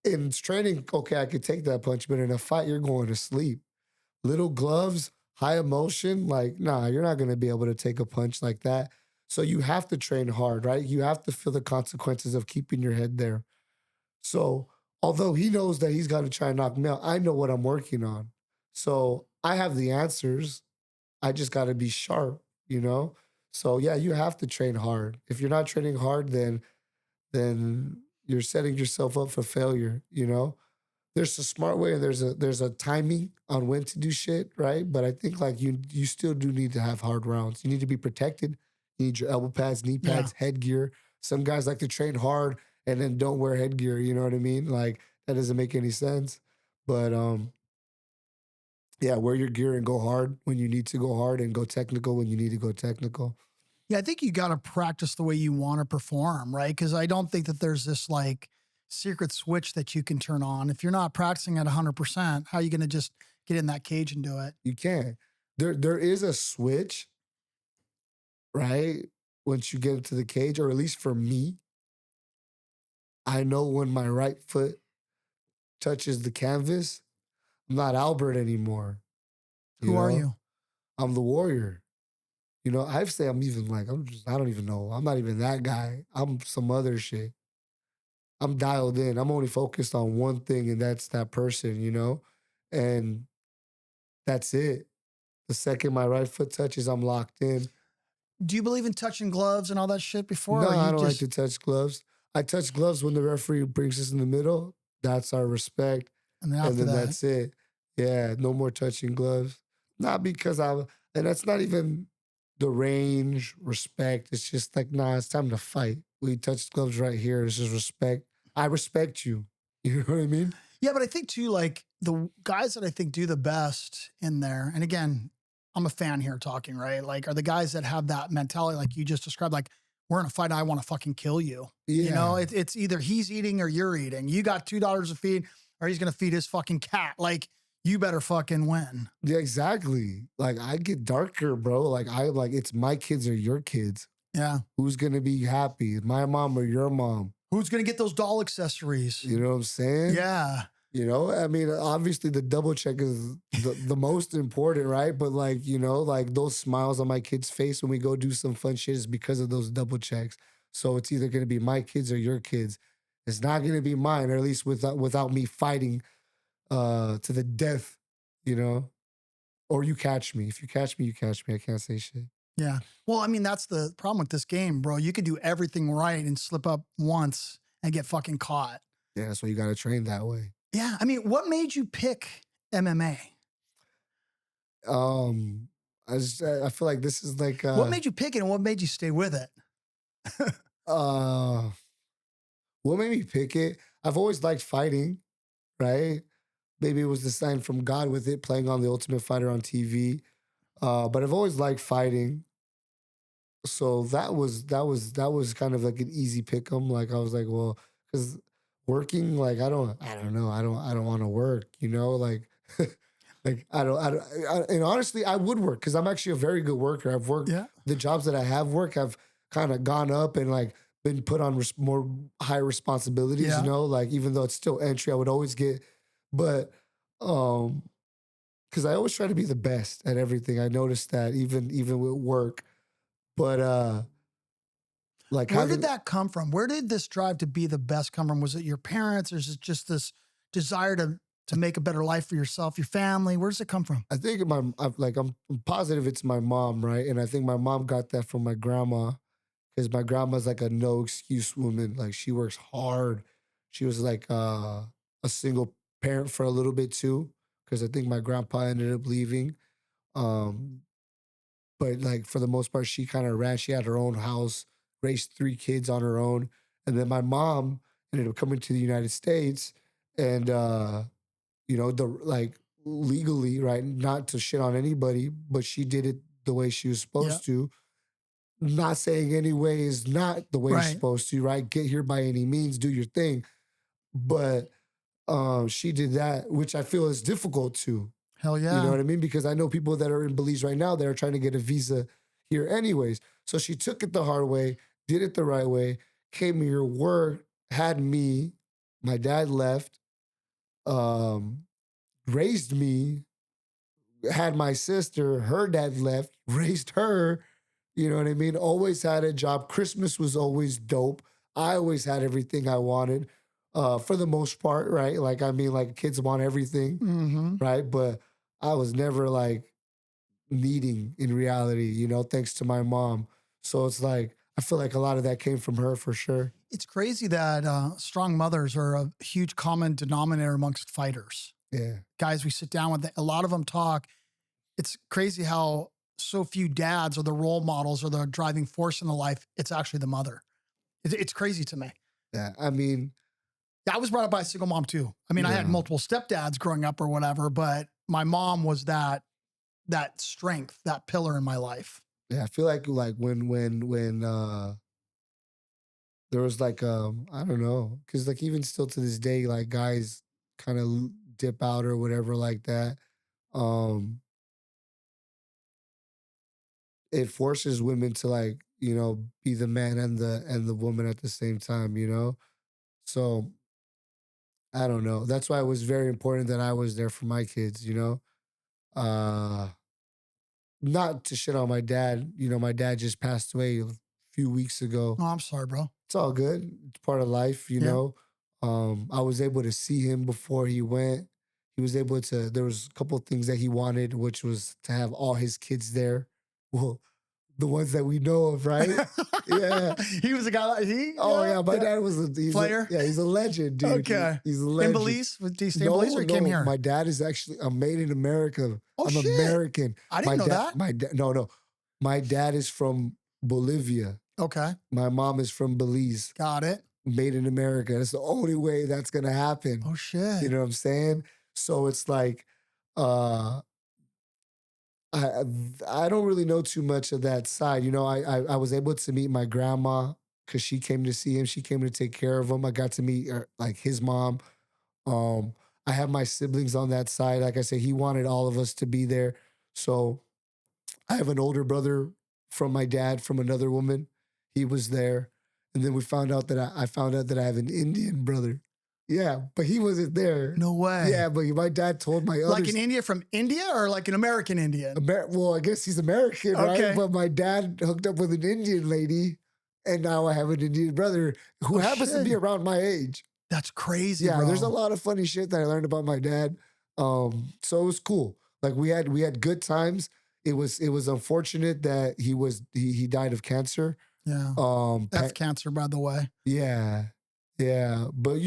In training, okay, I could take that punch, but in a fight, you're going to sleep. Little gloves, high emotion, like, nah, you're not gonna be able to take a punch like that. So you have to train hard, right? You have to feel the consequences of keeping your head there. So although he knows that he's got to try and knock me out, I know what I'm working on. So I have the answers. I just got to be sharp, you know? So yeah, you have to train hard. If you're not training hard, then you're setting yourself up for failure, you know? There's a smart way and there's a timing on when to do shit, right? But I think like you still do need to have hard rounds. You need to be protected. You need your elbow pads, knee pads, headgear. Some guys like to train hard and then don't wear headgear, you know what I mean? Like that doesn't make any sense. But yeah, wear your gear and go hard when you need to go hard and go technical when you need to go technical. Yeah, I think you got to practice the way you want to perform, right? Because I don't think that there's this like secret switch that you can turn on. If you're not practicing at 100%, how are you going to just get in that cage and do it? You can't. There is a switch, right? Once you get into the cage, or at least for me, I know when my right foot touches the canvas, I'm not Albert anymore. Who are you? I'm the warrior. You know, I say I'm even like, I don't even know. I'm not even that guy. I'm some other shit. I'm dialed in. I'm only focused on one thing, and that's that person, you know? And that's it. The second my right foot touches, I'm locked in. Do you believe in touching gloves and all that shit before? No, or I you don't like just, to touch gloves. I touch gloves when the referee brings us in the middle. That's our respect. and then And after then that, that's it. Yeah, no more touching gloves. Not because and that's not even the range, respect. It's just like, nah, it's time to fight. We touch gloves right here. This is respect. I respect you. You know what I mean? yeah, but I think too, like the guys that I think do the best in there, and again, I'm a fan here talking, right? Like, are the guys that have that mentality, like you just described, like, we're in a fight, I want to fucking kill you. You know, Yeah. it's either he's eating or you're eating. You got $2 to feed, or he's going to feed his fucking cat. Like, you better fucking win. Yeah, exactly. Like I get darker, bro. Like it's my kids or your kids. Yeah. Who's gonna be happy? My mom or your mom? Who's going to get those doll accessories? You know what I'm saying? Yeah. You know, I mean, obviously the double check is the most important, right? But like, you know, like those smiles on my kid's face when we go do some fun shit is because of those double checks. So it's either gonna be my kids or your kids. It's not gonna be mine, or at least without me fighting to the death, you know. Or you catch me. If you catch me, you catch me. I can't say shit. Yeah. Well, I mean, that's the problem with this game, bro. You could do everything right and slip up once and get fucking caught. Yeah, so you gotta train that way. Yeah. I mean, what made you pick MMA? Um, I feel like this is like What made you pick it and what made you stay with it? uh what made me pick it? I've always liked fighting, right? Maybe it was the sign from God with it, playing on The Ultimate Fighter on TV. But I've always liked fighting. So that was kind of like an easy pick 'em. Like I was like, well, because working, like I don't know, I don't want to work, you know, like like and honestly, I would work because I'm actually a very good worker. I've worked Yeah. the jobs that I have worked, have kind of gone up and like been put on more high responsibilities, Yeah. you know, like even though it's still entry, I would always get, but um, because I always try to be the best at everything. I noticed that even with work, but like Where did having, that come from? Where did this drive to be the best come from? Was it your parents, or is it just this desire to make a better life for yourself, your family? Where does it come from? I think I'm positive it's my mom, right? And I think my mom got that from my grandma because my grandma's like a no excuse woman. Like she works hard. She was like a single parent for a little bit too, because I think my grandpa ended up leaving. Um, but like for the most part, she kind of ran. She had her own house, raised three kids on her own, and then my mom ended up coming to the United States, and you know, the like legally, right? Not to shit on anybody, but she did it the way she was Yeah. supposed to. Not saying any way is not the way you're Right. supposed to, right? Get here by any means, do your thing. But she did that, which I feel is difficult to. Hell You know yeah. what I mean? Because I know people that are in Belize right now that are trying to get a visa here anyways. So she took it the hard way, did it the right way, came here, worked, had me. My dad left, um, raised me, had my sister, her dad left, raised her. You know what I mean? Always had a job. Christmas was always dope. I always had everything I wanted, for the most part, right? Like, I mean, like kids want everything, Mm-hmm. right? But I was never like needing in reality, you know, thanks to my mom. So it's like, I feel like a lot of that came from her for sure. It's crazy that strong mothers are a huge common denominator amongst fighters. Yeah. Guys we sit down with, a lot of them talk. It's crazy how so few dads are the role models or the driving force in the life. It's actually the mother. It's crazy to me. Yeah. I mean, Yeah, I was brought up by a single mom too. I mean, I had yeah. multiple stepdads growing up or whatever, but my mom was that strength, that pillar in my life. Yeah. I feel like when there was like I don't know, because like even still to this day, like guys kind of dip out or whatever like that. Um, it forces women to like, you know, be the man and the woman at the same time, you know? So I don't know. That's why it was very important that I was there for my kids, you know? Uh Not to shit on my dad. You know, my dad just passed away a few weeks ago. Oh, I'm sorry, bro. It's all good. It's part of life, you Yeah. know. I was able to see him before he went. He was able to, there was a couple of things that he wanted, which was to have all his kids there. Well, the ones that we know of, right? Yeah. He was a guy like Oh yeah, my dad was Player? he's a legend, dude. Okay. He's a In legend. Belize? Did he stay in Belize or he came here? My dad is actually I'm made in America. Oh, I'm shit. American. I didn't My know dad, that. my dad, no. My dad is from Bolivia. Okay. My mom is from Belize. Got it. Made in America. That's the only way that's gonna happen. Oh, shit. You know what I'm saying? So it's like, uh, I I don't really know too much of that side. You know, I was able to meet my grandma because she came to see him. She came to take care of him. I got to meet like his mom. Um, I have my siblings on that side. Like I said, he wanted all of us to be there. So I have an older brother from my dad from another woman. He was there. And then we found out that I found out that I have an Indian brother. Yeah, but he wasn't there. No way. Yeah, but my dad told my other Like an India from India or like an American Indian? Well, I guess he's American, right? Okay. But my dad hooked up with an Indian lady, And now I have an Indian brother who happens to be around my age. That's crazy, Yeah, bro. there's a lot of funny shit that I learned about my dad. So it was cool. Like we had good times. It was unfortunate that he died of cancer. Yeah. F cancer, by the way. Yeah. Yeah. But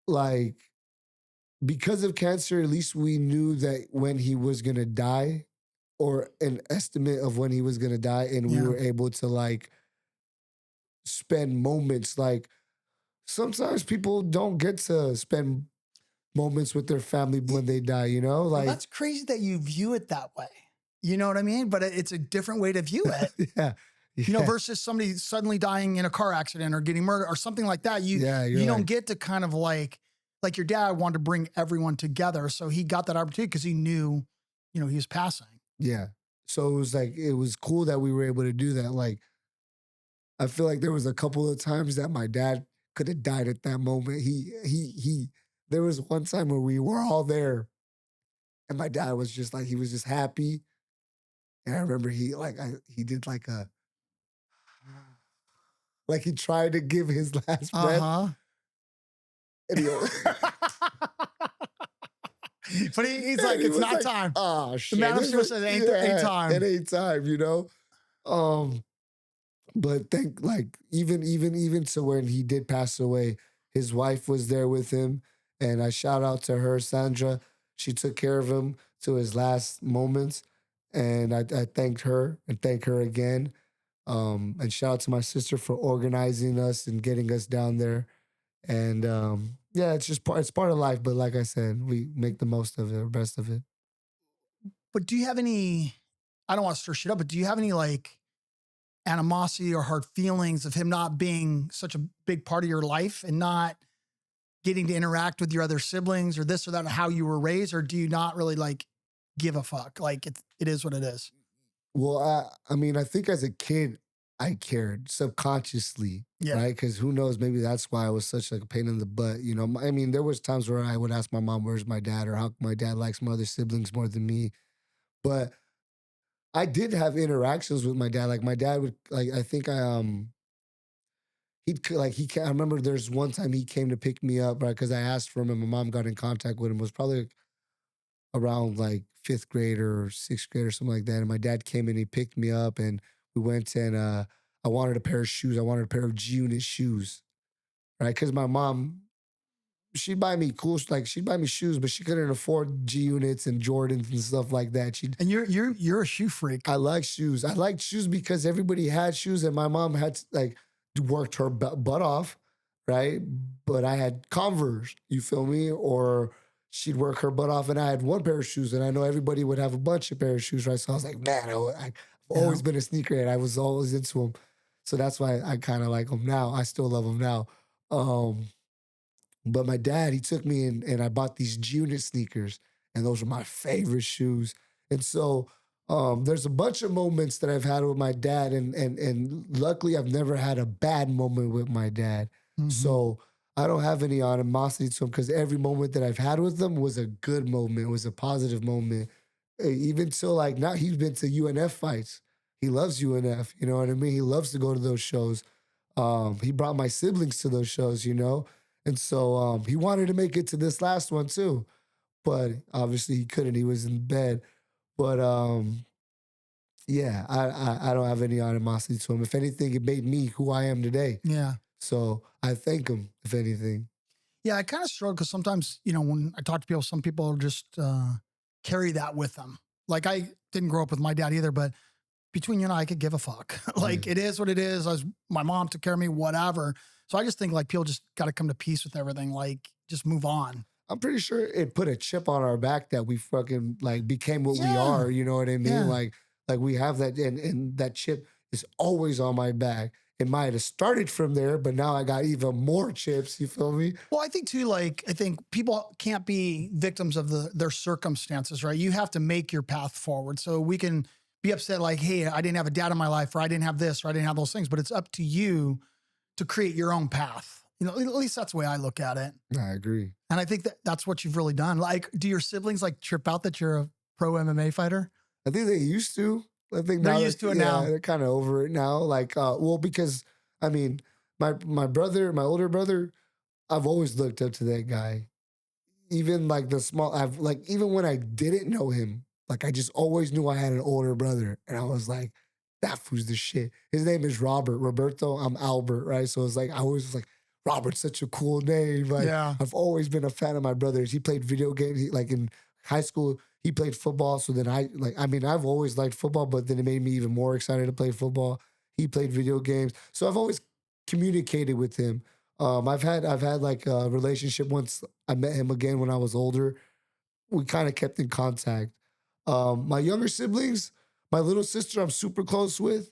like because of cancer, at least we knew that when he was gonna die, or an estimate of when he was gonna die, and we were able to like spend moments. Like sometimes people don't get to spend moments with their family when they die, like well, that's crazy that you view it that way. You know what I mean? But it's a different way to view it. yeah. Versus somebody suddenly dying in a car accident or getting murdered or something like that. You don't get to kind of like your dad wanted to bring everyone together. So he got that opportunity because he knew, he was passing. Yeah. So it was cool that we were able to do that. Like, I feel like there was a couple of times that my dad could have died at that moment. There was one time where we were all there and my dad was just like, he was just happy. And I remember he did like he tried to give his last breath. And but he's like, it's not time. Oh shit. The man upstairs said, ain't time. It ain't time, But even to when he did pass away, his wife was there with him. And I shout out to her, Sandra. She took care of him to his last moments. And I thanked her and thank her again. And shout out to my sister for organizing us and getting us down there. And it's part of life. But like I said, we make the most of it, or best of it. But do you have any, I don't want to stir shit up, but do you have any like animosity or hard feelings of him not being such a big part of your life and not getting to interact with your other siblings or this or that, or how you were raised? Or do you not really like give a fuck? Like it is what it is. Well, I think as a kid, I cared subconsciously, right? Because who knows, maybe that's why I was such like a pain in the butt. There was times where I would ask my mom, where's my dad? Or how my dad likes my other siblings more than me. But I did have interactions with my dad. Like my dad would, like, I think I remember there's one time he came to pick me up, right? Because I asked for him and my mom got in contact with him. It was probably around like 5th grade or 6th grade or something like that. And my dad came in, he picked me up and we went and I wanted a pair of shoes. I wanted a pair of G-Unit shoes, right? Because my mom, she'd buy me she'd buy me shoes, but she couldn't afford G-Units and Jordans and stuff like that. And you're a shoe freak. I like shoes. I liked shoes because everybody had shoes and my mom had worked her butt off, right? But I had Converse, you feel me? Or she'd work her butt off and I had one pair of shoes and I know everybody would have a bunch of pair of shoes, right? So I was like, man, I've always been a sneakerhead. I was always into them. So that's why I kind of like them now. I still love them now. But my dad, he took me in and I bought these G-Unit sneakers and those were my favorite shoes. And so there's a bunch of moments that I've had with my dad and luckily I've never had a bad moment with my dad. Mm-hmm. So I don't have any animosity to him because every moment that I've had with him was a good moment. It was a positive moment. Even till like now he's been to UNF fights. He loves UNF, you know what I mean? He loves to go to those shows. He brought my siblings to those shows, And so he wanted to make it to this last one too. But obviously he couldn't. He was in bed. But I don't have any animosity to him. If anything, it made me who I am today. Yeah. So I thank him, if anything. Yeah, I kind of struggle because sometimes, when I talk to people, some people just carry that with them. Like I didn't grow up with my dad either, but between you and I could give a fuck. Like it is what it is. My mom took care of me, whatever. So I just think like people just got to come to peace with everything. Like just move on. I'm pretty sure it put a chip on our back that we fucking like became what we are. You know what I mean? Yeah. Like we have that and that chip is always on my back. It might have started from there, but now I got even more chips. You feel me? Well, I think too, I think people can't be victims of their circumstances, right? You have to make your path forward. So we can be upset like, hey, I didn't have a dad in my life, or I didn't have this, or I didn't have those things, but it's up to you to create your own path. At least that's the way I look at it. I agree. And I think that's what you've really done. Like, do your siblings like trip out that you're a pro MMA fighter? I think they used to. I think They're now used to it yeah, now. they're kind of over it now. Like, well, because I mean, my brother, my older brother, I've always looked up to that guy. Even like the small, I've like even when I didn't know him, like I just always knew I had an older brother, and I was like, that fool's the shit. His name is Robert Roberto. I'm Albert, right? So it's like I always was like, Robert's such a cool name. Like Yeah. I've always been a fan of my brothers. He played video games. Like in high school, he played football. So then I mean, I've always liked football, but then it made me even more excited to play football. He played video games, so I've always communicated with him. I've had like a relationship once I met him again when I was older. We kind of kept in contact. My younger siblings, my little sister, I'm super close with.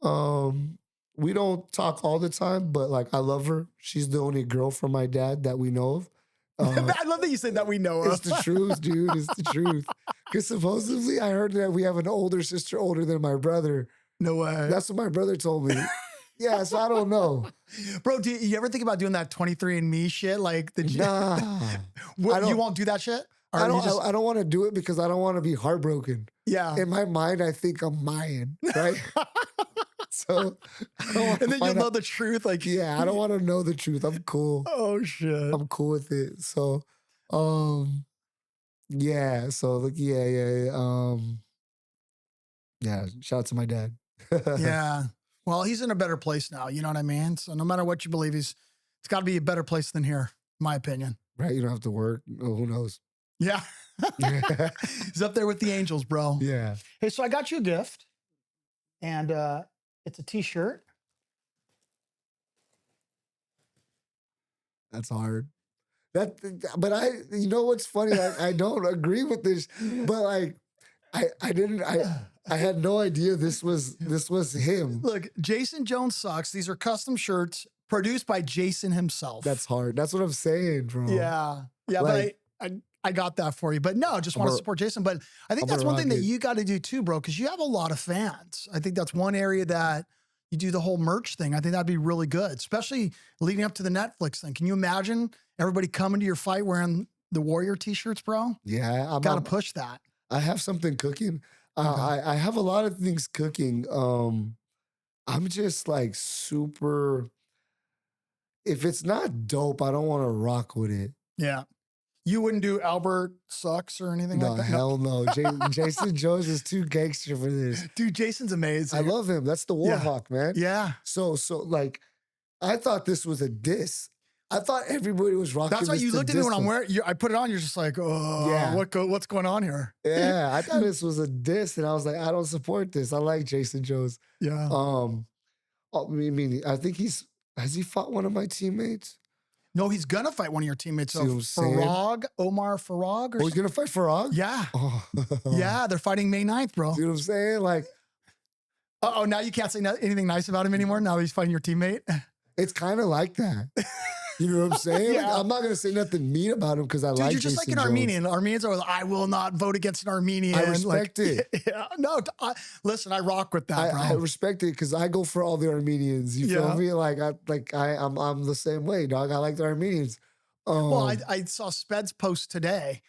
Um, we don't talk all the time, but like I love her. She's the only girl from my dad that we know of. I love that you said that we know It's of. the truth, dude. It's the truth. Because supposedly I heard that we have an older sister older than my brother. No way. That's what my brother told me. Yeah, so I don't know. Bro, do you ever think about doing that 23andMe shit? Like, Nah. you won't do that shit? Or I you don't. just- I don't want to do it because I don't want to be heartbroken. yeah. In my mind, I think I'm Mayan, right? So, I don't wanna And then you'll find know out- the truth. Like, yeah, I don't want to know the truth. I'm cool. oh shit. I'm cool with it. So, yeah. So, like, yeah. Shout out to my dad. Yeah. Well, he's in a better place now. You know what I mean? So no matter what you believe, it's got to be a better place than here, in my opinion. Right. You don't have to work. Oh, who knows? Yeah. He's up there with the angels, bro. Yeah. Hey, so I got you a gift, and it's a t-shirt. That's hard. But you know what's funny? I don't agree with this, but like, I had no idea this was him. Look, Jason Jones sucks. These are custom shirts produced by Jason himself. That's hard. That's what I'm saying, bro. yeah. Yeah, Like- but I got that for you. But no, just want to support Jason. But I think I'm that's gonna one thing rock that it. you got to do too, bro, because you have a lot of fans. I think that's one area that you do the whole merch thing. I think that'd be really good, especially leading up to the Netflix thing. Can you imagine everybody coming to your fight wearing the Warrior t-shirts, bro? Yeah, Got to push that. I have something cooking. Okay. I have a lot of things cooking. I'm just like super. If it's not dope, I don't want to rock with it. Yeah. You wouldn't do Albert sucks or anything No, like that? hell no. Jason Jones is too gangster for this. Dude, Jason's amazing. I love him. That's the Yeah. Warhawk, man. Yeah. So like, I thought this was a diss. I thought everybody was rocking. That's why this you to looked at me when diss I'm him. wearing I put it on, you're just like, oh, Yeah. what's going on here? Yeah, I thought this was a diss, and I was like, I don't support this. I like Jason Jones. Yeah. I think has he fought one of my teammates? No, he's gonna fight one of your teammates. So See what I'm saying? Omar Farag or Oh, he's gonna fight Farag? yeah. Oh. Yeah, they're fighting May 9th, bro. See what I'm saying? Like, Oh, now you can't say anything nice about him anymore. Now he's fighting your teammate. it's kind of like that. You know what I'm saying? Yeah. Like, I'm not gonna say nothing mean about him because I Dude, like you're just Jason like an Jones. Armenian. Armenians are like, I will not vote against an Armenian. I respect it. Yeah, no, listen, I rock with that, bro. I respect it because I go for all the Armenians. You Yeah. feel me? I'm the same way, dog. I like the Armenians. Well, I saw Sped's post today.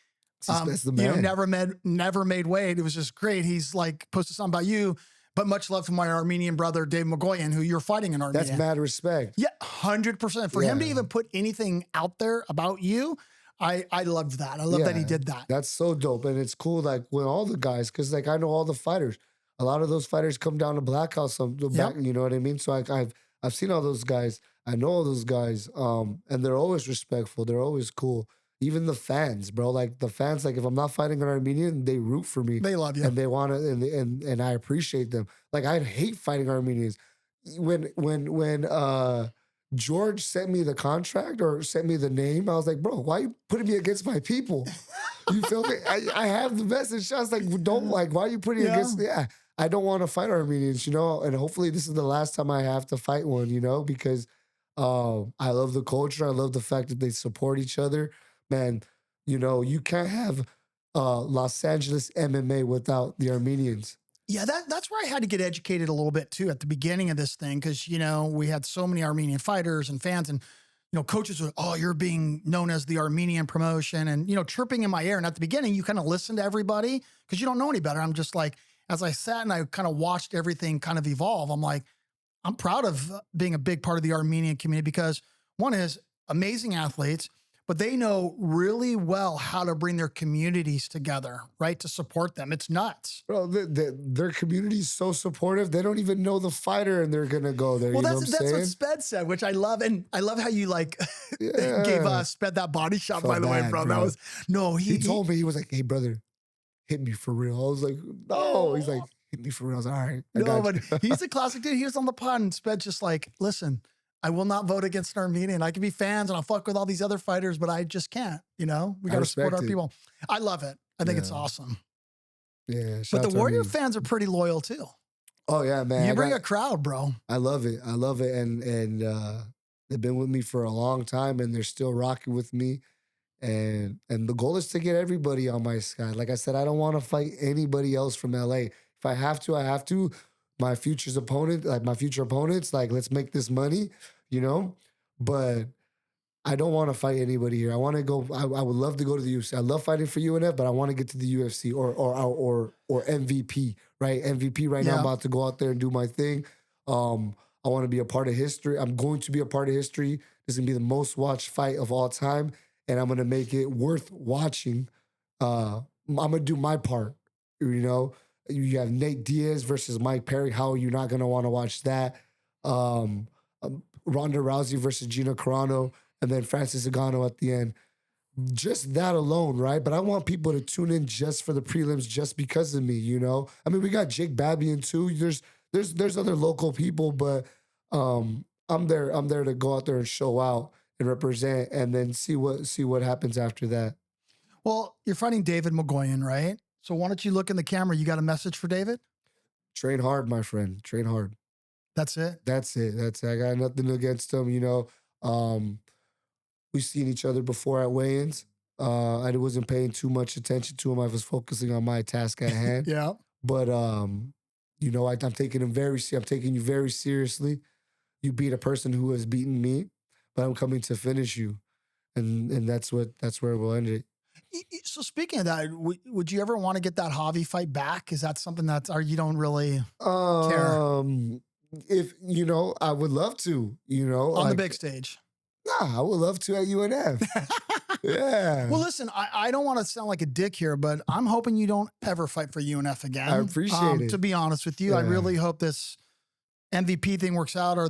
That's the You know, man. never made weight. It was just great. He's like posted something about you, but much love from my Armenian brother Dave Magoyan, who you're fighting in Armenia. That's mad respect. Yeah, 100%. For him to Yeah. even put anything out there about you, I loved that. I love that he Yeah. did that. That's so dope. And it's cool, like, when all the guys, because, like, I know all the fighters. A lot of those fighters come down to Black House, back, you know what I mean? So, like, I've seen all those guys. I know all those guys. And they're always respectful. They're always cool. Even the fans, bro. Like, the fans, like, if I'm not fighting an Armenian, they root for me. They love you. And they want to, and I appreciate them. Like, I hate fighting Armenians. When George sent me the contract or sent me the name, I was like, bro, why you putting me against my people? You feel me? I have the message. I was like, don't, like, why are you putting against? Yeah, I don't want to fight Armenians, you know. And hopefully this is the last time I have to fight one, you know, because I love the culture. I love the fact that they support each other. Man, you know, you can't have Los Angeles MMA without the Armenians. Yeah, that's where I had to get educated a little bit too at the beginning of this thing, because, you know, we had so many Armenian fighters and fans, and, you know, coaches were, oh, you're being known as the Armenian promotion, and, you know, chirping in my ear. And at the beginning, you kind of listen to everybody because you don't know any better. I'm just like, as I sat and I kind of watched everything kind of evolve, I'm like, I'm proud of being a big part of the Armenian community because one is amazing athletes, but they know really well how to bring their communities together, right? To support them. It's nuts. Bro, their community is so supportive. They don't even know the fighter and they're going to go there. Well, You know what I'm that's what saying? Sped said, which I love. And I love how you like gave Yeah. Sped that body shot, Felt by the way, bad, bro. That bro. was, no, He told me, he was like, hey, brother, hit me for real. I was like, no. He's like, hit me for real. I was like, all right, I no, got but you. he's a classic dude. He was on the pod and Sped just like, listen, I will not vote against an Armenian. I can be fans and I'll fuck with all these other fighters, but I just can't, you know, we got to support our respect it. people. I love it. I think it's Yeah. awesome. Yeah. But shout the out to Warrior Armenia. fans are pretty loyal too. Oh, yeah, man. You bring a crowd, bro. I love it. I love it. And they've been with me for a long time and they're still rocking with me. And the goal is to get everybody on my side. Like I said, I don't want to fight anybody else from LA. If I have to, I have to. My future opponents, like, let's make this money, you know? But I don't want to fight anybody here. I want to go. I would love to go to the UFC. I love fighting for UNF, but I want to get to the UFC or MVP, right? MVP right now. I'm about to go out there and do my thing. I want to be a part of history. I'm going to be a part of history. This is gonna be the most watched fight of all time, and I'm gonna make it worth watching. I'm gonna do my part. You know, you have Nate Diaz versus Mike Perry. How are you not gonna want to watch that? Ronda Rousey versus Gina Carano, and then Francis Ngannou at the end. Just that alone, right? But I want people to tune in just for the prelims, just because of me. You know, I mean, we got Jake Babian too. There's other local people, but I'm there to go out there and show out and represent, and then see what happens after that. Well, you're fighting David Mogoyan, right? So why don't you look in the camera? You got a message for David? Train hard, my friend. Train hard. That's it. That's it. That's it. I got nothing against him. You know, we've seen each other before at weigh-ins. I wasn't paying too much attention to him. I was focusing on my task at hand. Yeah. But you know, I'm taking him I'm taking you very seriously. You beat a person who has beaten me, but I'm coming to finish you, and that's where we'll end it. So speaking of that, would you ever want to get that Javi fight back? Is that something or you don't really care? If you know, I would love to. You know, on the big stage. Nah, I would love to at UNF. Yeah. Well, listen, I don't want to sound like a dick here, but I'm hoping you don't ever fight for UNF again. I appreciate it. To be honest with you, I really hope this MVP thing works out or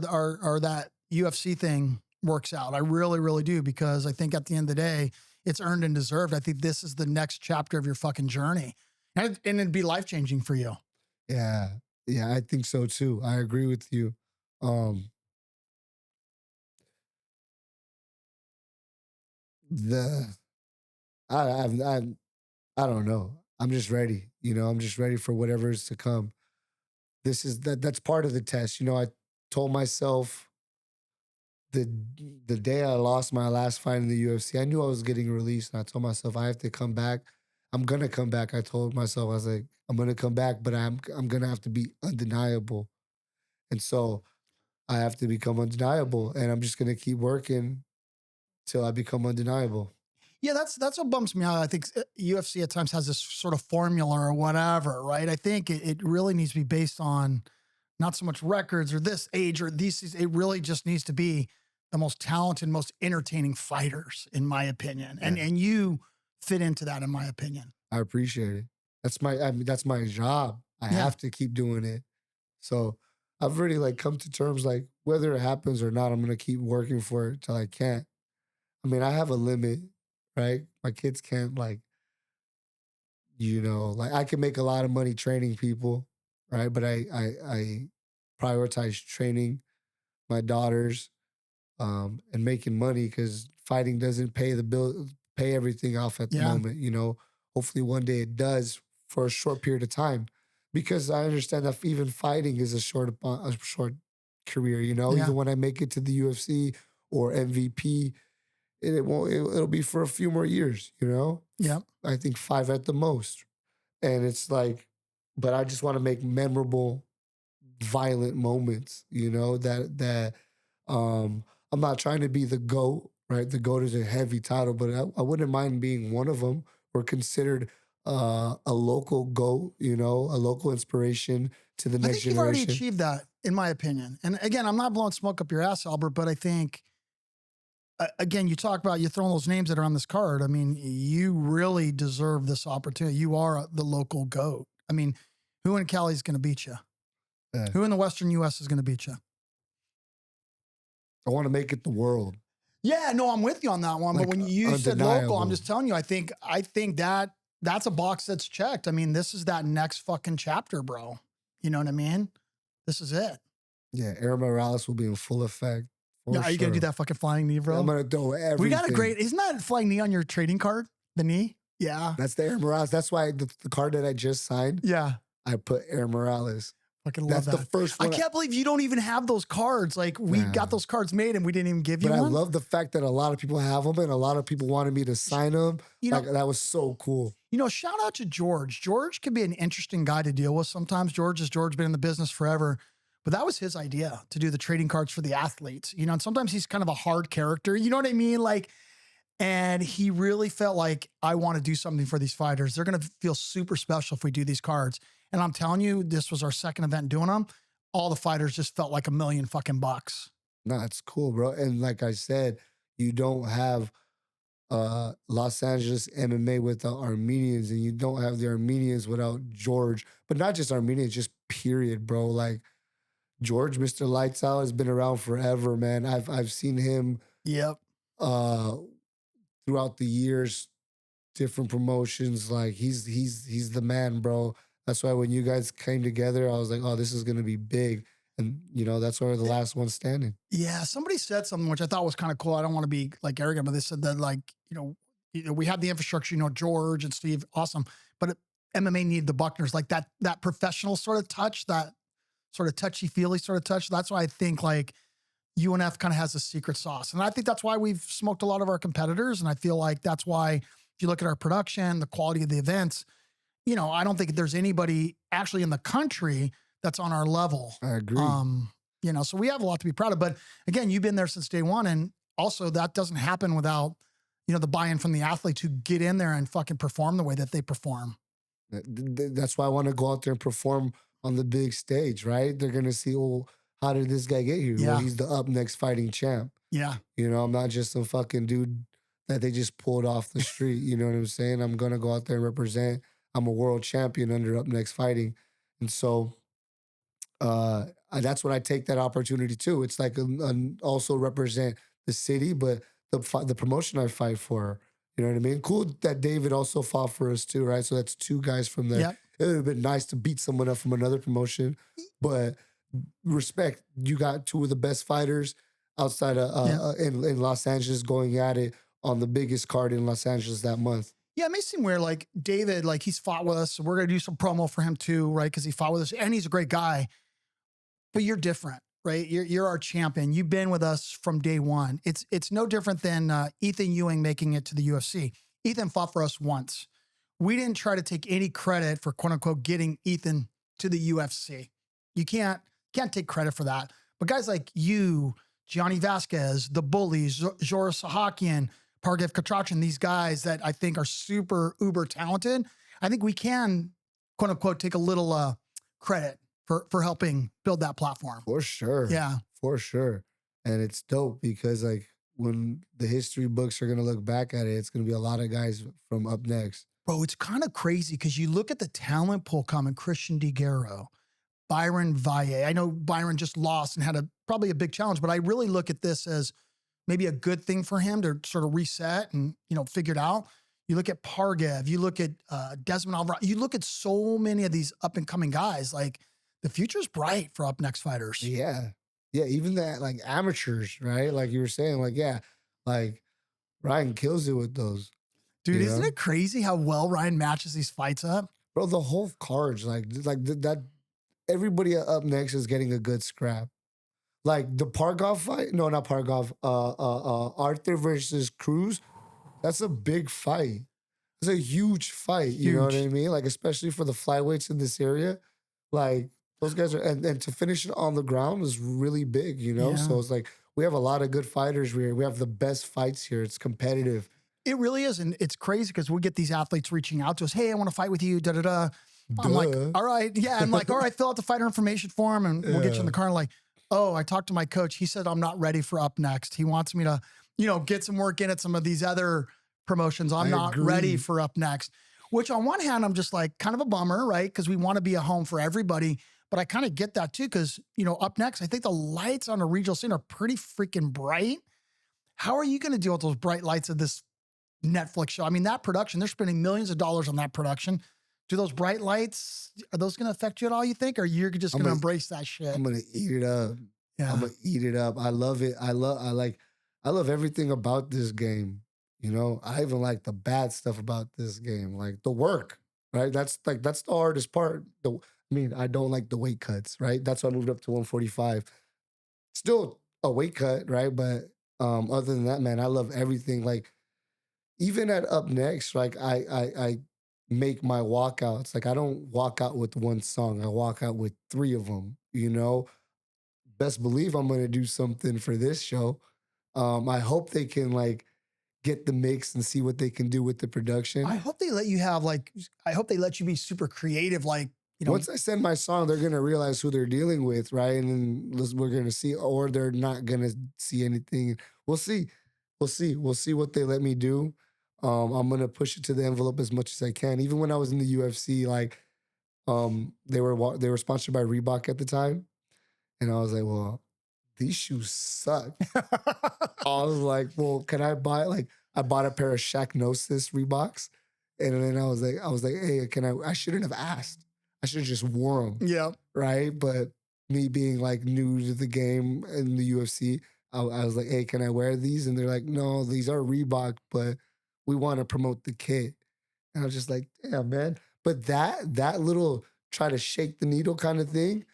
that UFC thing works out. I really, really do, because I think at the end of the day, it's earned and deserved. I think this is the next chapter of your fucking journey. And it'd be life-changing for you. Yeah. Yeah, I think so too. I agree with you. I don't know. I'm just ready. You know, I'm just ready for whatever is to come. That's part of the test. You know, I told myself the day I lost my last fight in the UFC, I knew I was getting released, and I told myself I have to come back. I'm gonna come back. I told myself, I was like, I'm gonna come back, but I'm gonna have to be undeniable. And so I have to become undeniable, and I'm just gonna keep working till I become undeniable. Yeah, that's what bumps me out. I think UFC at times has this sort of formula or whatever, right? I think it really needs to be based on not so much records or this age or these. It really just needs to be the most talented, most entertaining fighters, in my opinion. Yeah. And you fit into that, in my opinion. I appreciate it. That's my job. I have to keep doing it. So I've already like come to terms, like, whether it happens or not, I'm gonna keep working for it till I can't. I mean, I have a limit, right? My kids can't, like, you know, like, I can make a lot of money training people, right? But I prioritize training my daughters, and making money, because fighting doesn't pay the bill, pay everything off at the moment. You know, hopefully one day it does for a short period of time, because I understand that even fighting is a short career. You know, even when I make it to the UFC or MVP, it won't. It'll be for a few more years. You know, I think 5 at the most, and it's like, but I just want to make memorable, violent moments. You know, that I'm not trying to be the GOAT, right? The GOAT is a heavy title, but I wouldn't mind being one of them, or considered a local GOAT, you know, a local inspiration to the I next think you've already generation. achieved that, in my opinion. And again, I'm not blowing smoke up your ass, Albert, but I think, again, you talk about you throwing those names that are on this card. I mean, you really deserve this opportunity. You are the local GOAT. I mean, who in Cali is going to beat you? Yeah. Who in the Western U.S. is going to beat you? I want to make it the world. Yeah, no, I'm with you on that one. Like, but when you said local, undeniable. I'm just telling you, I think that that's a box that's checked. I mean, this is that next fucking chapter, bro. You know what I mean? This is it. Yeah, Aaron Morales will be in full effect. Yeah, are you gonna do Sure. that fucking flying knee, bro? I'm gonna throw everything. We got a great. Isn't that flying knee on your trading card? The knee? Yeah. That's the Aaron Morales. That's why the card that I just signed, Yeah. I put Aaron Morales. Fucking love That's that. the first I one. can't believe you don't even have those cards. Like we Nah. got those cards made and we didn't even give you But I one. love the fact that a lot of people have them and a lot of people wanted me to sign them. You know, Like, that was so cool. You know, shout out to George. George can be an interesting guy to deal with sometimes. George been in the business forever, but that was his idea to do the trading cards for the athletes. You know, and sometimes he's kind of a hard character. You know what I mean? Like, and he really felt like, I want to do something for these fighters. They're going to feel super special if we do these cards. And I'm telling you, this was our second event doing them. All the fighters just felt like $1 million fucking bucks. No, it's cool, bro. And like I said, you don't have Los Angeles MMA without Armenians, and you don't have the Armenians without George. But not just Armenians, just period, bro. Like, George, Mr. Lights Out, has been around forever, man. I've seen him Yep. Throughout the years, different promotions. Like, he's the man, bro. That's why when you guys came together, I was like, oh, this is gonna be big. And you know, that's why we're the last one standing. Yeah, somebody said something which I thought was kind of cool. I don't want to be like arrogant, but they said that, like, we have the infrastructure, George and Steve, awesome. But MMA needed the Buckners, like that professional sort of touch, that sort of touchy-feely sort of touch. That's why I think like UNF kind of has a secret sauce. And I think that's why we've smoked a lot of our competitors. And I feel like that's why if you look at our production, the quality of the events, I don't think there's anybody actually in the country that's on our level. I agree. So we have a lot to be proud of. But again, you've been there since day one. And also that doesn't happen without, the buy-in from the athletes who get in there and fucking perform the way that they perform. That's why I want to go out there and perform on the big stage, right? They're going to see, oh, how did this guy get here? Yeah. Well, he's the up next fighting champ. Yeah. I'm not just some fucking dude that they just pulled off the street. You know what I'm saying? I'm going to go out there and represent. I'm a world champion under up next fighting. And so that's what I take that opportunity to. It's like also represent the city, but the promotion I fight for. You know what I mean? Cool that David also fought for us too, right? So that's two guys from there. Yep. It would have been nice to beat someone up from another promotion, but respect, you got two of the best fighters outside of in Los Angeles going at it on the biggest card in Los Angeles that month. Yeah, it may seem weird. Like David, like he's fought with us. So we're going to do some promo for him too, right? Because he fought with us and he's a great guy. But you're different, right? You're our champion. You've been with us from day one. It's no different than Ethan Ewing making it to the UFC. Ethan fought for us once. We didn't try to take any credit for quote unquote getting Ethan to the UFC. You can't take credit for that. But guys like you, Gianni Vasquez, the Bullies, Joris Sahakian, Pargev Katrachin, these guys that I think are super uber talented, I think we can quote unquote take a little credit for helping build that platform. For sure. Yeah. For sure. And it's dope because like when the history books are going to look back at it, it's going to be a lot of guys from up next. Bro, it's kind of crazy because you look at the talent pool coming, Christian DeGuerro, Byron Valle. I know Byron just lost and had probably a big challenge, but I really look at this as maybe a good thing for him to sort of reset and, figure it out. You look at Pargev, you look at Desmond Alvarado, you look at so many of these up and coming guys, like the future's bright for up next fighters. Yeah. Yeah. Even that like amateurs, right? Like you were saying, like, yeah, like Ryan kills it with those. Dude, isn't it crazy how well Ryan matches these fights up? Bro, the whole cards, like that, everybody up next is getting a good scrap. Like the Pargov fight, no, not Pargov, Arthur versus Cruz, that's a big fight. It's a huge fight, you know what I mean? Like, especially for the flyweights in this area, like those guys are, and to finish it on the ground is really big, Yeah. So it's like, we have a lot of good fighters here. We have the best fights here. It's competitive. It really is. And it's crazy because we get these athletes reaching out to us. Hey, I want to fight with you. Da, da, da. I'm like, Duh. all right. Yeah. I'm like, all right, fill out the fighter information form and we'll get you in the Yeah. car. And like, oh, I talked to my coach. He said, I'm not ready for Up Next. He wants me to, get some work in at some of these other promotions. I'm I not ready agree. for Up Next, which on one hand, I'm just like kind of a bummer, right? Because we want to be a home for everybody. But I kind of get that too. Because, Up Next, I think the lights on the regional scene are pretty freaking bright. How are you going to deal with those bright lights of this Netflix show? I mean, that production, they're spending millions of dollars on that production. Do those bright lights, are those going to affect you at all, you think? Or you're just going to embrace that shit? I'm gonna eat it up. Yeah. I'm gonna eat it up. I love it. I love everything about this game. I even like the bad stuff about this game, like the work, right? That's the hardest part. I don't like the weight cuts, right? That's why I moved up to 145. Still a weight cut, right? But other than that, man, I love everything. Like even at Up Next, like I make my walkouts. Like I don't walk out with one song. I walk out with 3 of them. Best believe I'm gonna do something for this show. I hope they can like get the mix and see what they can do with the production. I hope they let you I hope they let you be super creative. Like, Once I send my song, they're gonna realize who they're dealing with, right? And then we're gonna see, or they're not gonna see anything. We'll see. We'll see what they let me do. I'm gonna push it to the envelope as much as I can. Even when I was in the UFC, like they were sponsored by Reebok at the time, and I was like, well, these shoes suck. I was like, well, can I buy I bought a pair of Shacknosis Reeboks, and then I was like, hey, I shouldn't have asked. I should have just wore them. Yeah. Right. But me being like new to the game in the UFC, I was like, hey, can I wear these? And they're like, no, these are Reebok, but we want to promote the kit. And I was just like, damn, man. But that little try to shake the needle kind of thing,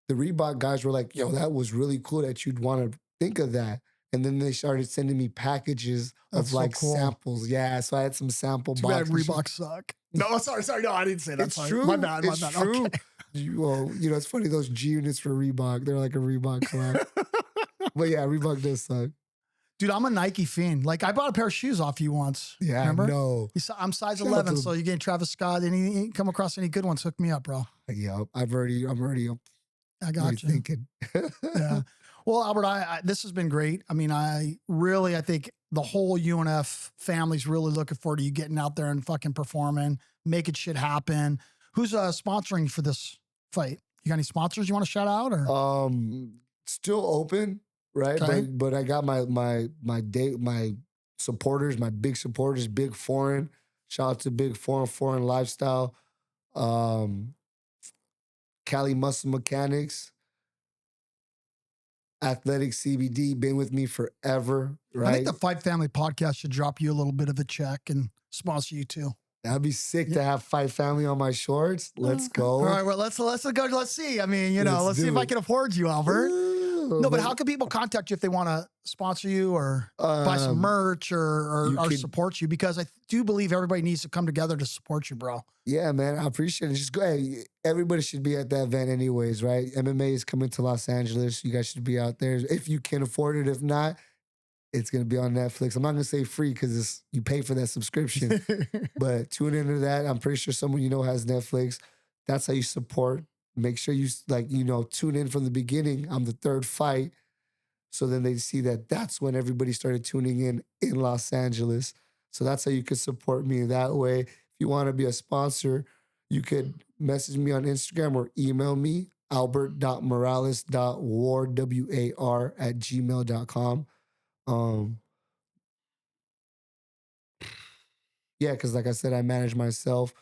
the Reebok guys were like, yo, that was really cool that you'd want to think of that. And then they started sending me packages of like cool. samples. Yeah. So I had some sample Too bad boxes. Reebok suck. No, sorry. No, I didn't say that. It's sorry. true. My bad. It's true. Okay. Well, it's funny, those G units for Reebok. They're like a Reebok collab. But yeah, Reebok does suck. Dude, I'm a Nike fiend. Like I bought a pair of shoes off you once. Yeah, remember? No. I'm size Shout out 11, to- so you getting Travis Scott. Any come across any good ones? Hook me up, bro. Yeah, I'm already I got you. thinking. Yeah. Well, Albert, this has been great. I mean, I think the whole UNF family's really looking forward to you getting out there and fucking performing, making shit happen. Who's sponsoring for this fight? You got any sponsors you want to shout out or? Still open, right? Okay. But I got my supporters, my big supporters, Big Foreign. Shout out to Big Foreign Lifestyle. Cali Muscle Mechanics. Athletic CBD, been with me forever, right? I think the Fight Family podcast should drop you a little bit of a check and sponsor you too. That'd be sick to have Fight Family on my shorts. Let's go. All right, well, let's go. Let's see. I mean, let's see if I can afford you, Albert. Ooh, No, but how can people contact you if they want to sponsor you or buy some merch or support you? Because I do believe everybody needs to come together to support you, bro. Yeah, man, I appreciate it. Just go. Hey, everybody should be at that event anyways, right? MMA is coming to Los Angeles. You guys should be out there if you can afford it. If not, it's gonna be on Netflix. I'm not gonna say free because you pay for that subscription, but tune into that. I'm pretty sure someone has Netflix. That's how you support. Make sure you tune in from the beginning. I'm the third fight. So then they see that's when everybody started tuning in Los Angeles. So that's how you can support me that way. If you want to be a sponsor, you could message me on Instagram or email me, albert.morales.war@gmail.com. Yeah, because like I said, I manage myself.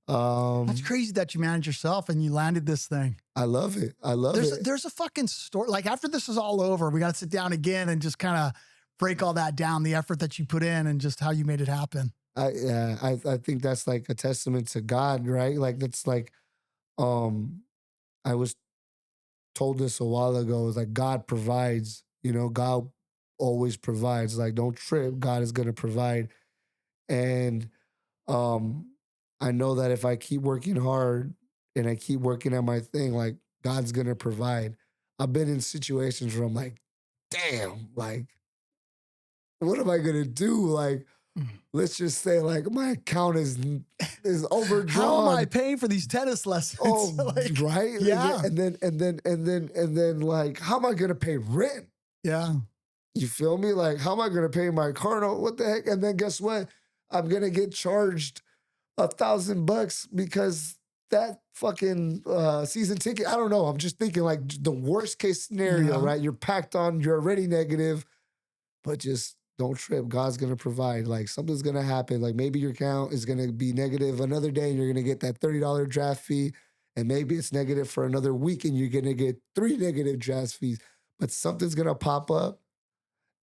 That's crazy that you manage yourself and you landed this thing. I love it. There's a fucking story. Like after this is all over, we got to sit down again and just kind of break all that down, the effort that you put in and just how you made it happen. I think that's like a testament to God, right? Like that's like, I was told this a while ago. It's like God provides, God always provides. Like don't trip, God is gonna provide. And I know that if I keep working hard and I keep working at my thing, like God's gonna provide. I've been in situations where I'm like, damn, like, what am I gonna do? Like, let's just say like my account is overdrawn. How am I paying for these tennis lessons? Oh, like, right. Yeah. And then like, how am I going to pay rent? Yeah. You feel me? Like, how am I going to pay my car note? What the heck? And then guess what? I'm going to get charged $1,000 because that fucking season ticket. I don't know. I'm just thinking like the worst case scenario, right? You're packed on, you're already negative, but just don't trip. God's going to provide. Like something's going to happen. Like maybe your account is going to be negative another day and you're going to get that $30 draft fee. And maybe it's negative for another week and you're going to get 3 negative draft fees. But something's going to pop up.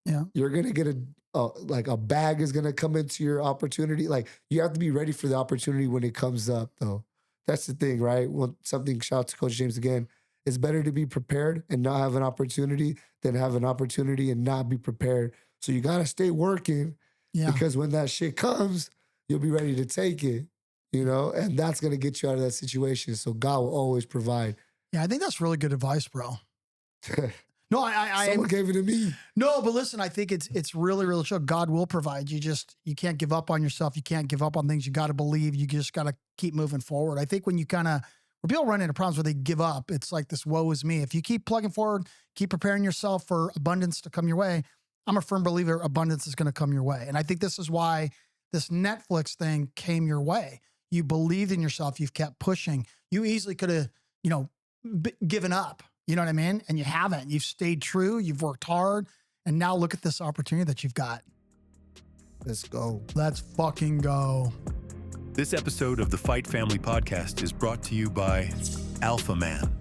Yeah. You're going to get like a bag is going to come into your opportunity. Like you have to be ready for the opportunity when it comes up though. That's the thing, right? When something, shout out to Coach James again, it's better to be prepared and not have an opportunity than have an opportunity and not be prepared. So you got to stay working because when that shit comes, you'll be ready to take it, you know? And that's going to get you out of that situation. So God will always provide. Yeah, I think that's really good advice, bro. No, Someone gave it to me. No, but listen, I think it's really, really true. God will provide. You can't give up on yourself. You can't give up on things. You got to believe. You just got to keep moving forward. I think when people run into problems where they give up, it's like this woe is me. If you keep plugging forward, keep preparing yourself for abundance to come your way, I'm a firm believer abundance is going to come your way. And I think this is why this Netflix thing came your way. You believed in yourself. You've kept pushing. You easily could have, given up. You know what I mean? And you haven't. You've stayed true. You've worked hard. And now look at this opportunity that you've got. Let's go. Let's fucking go. This episode of the Fight Family Podcast is brought to you by Alpha Man.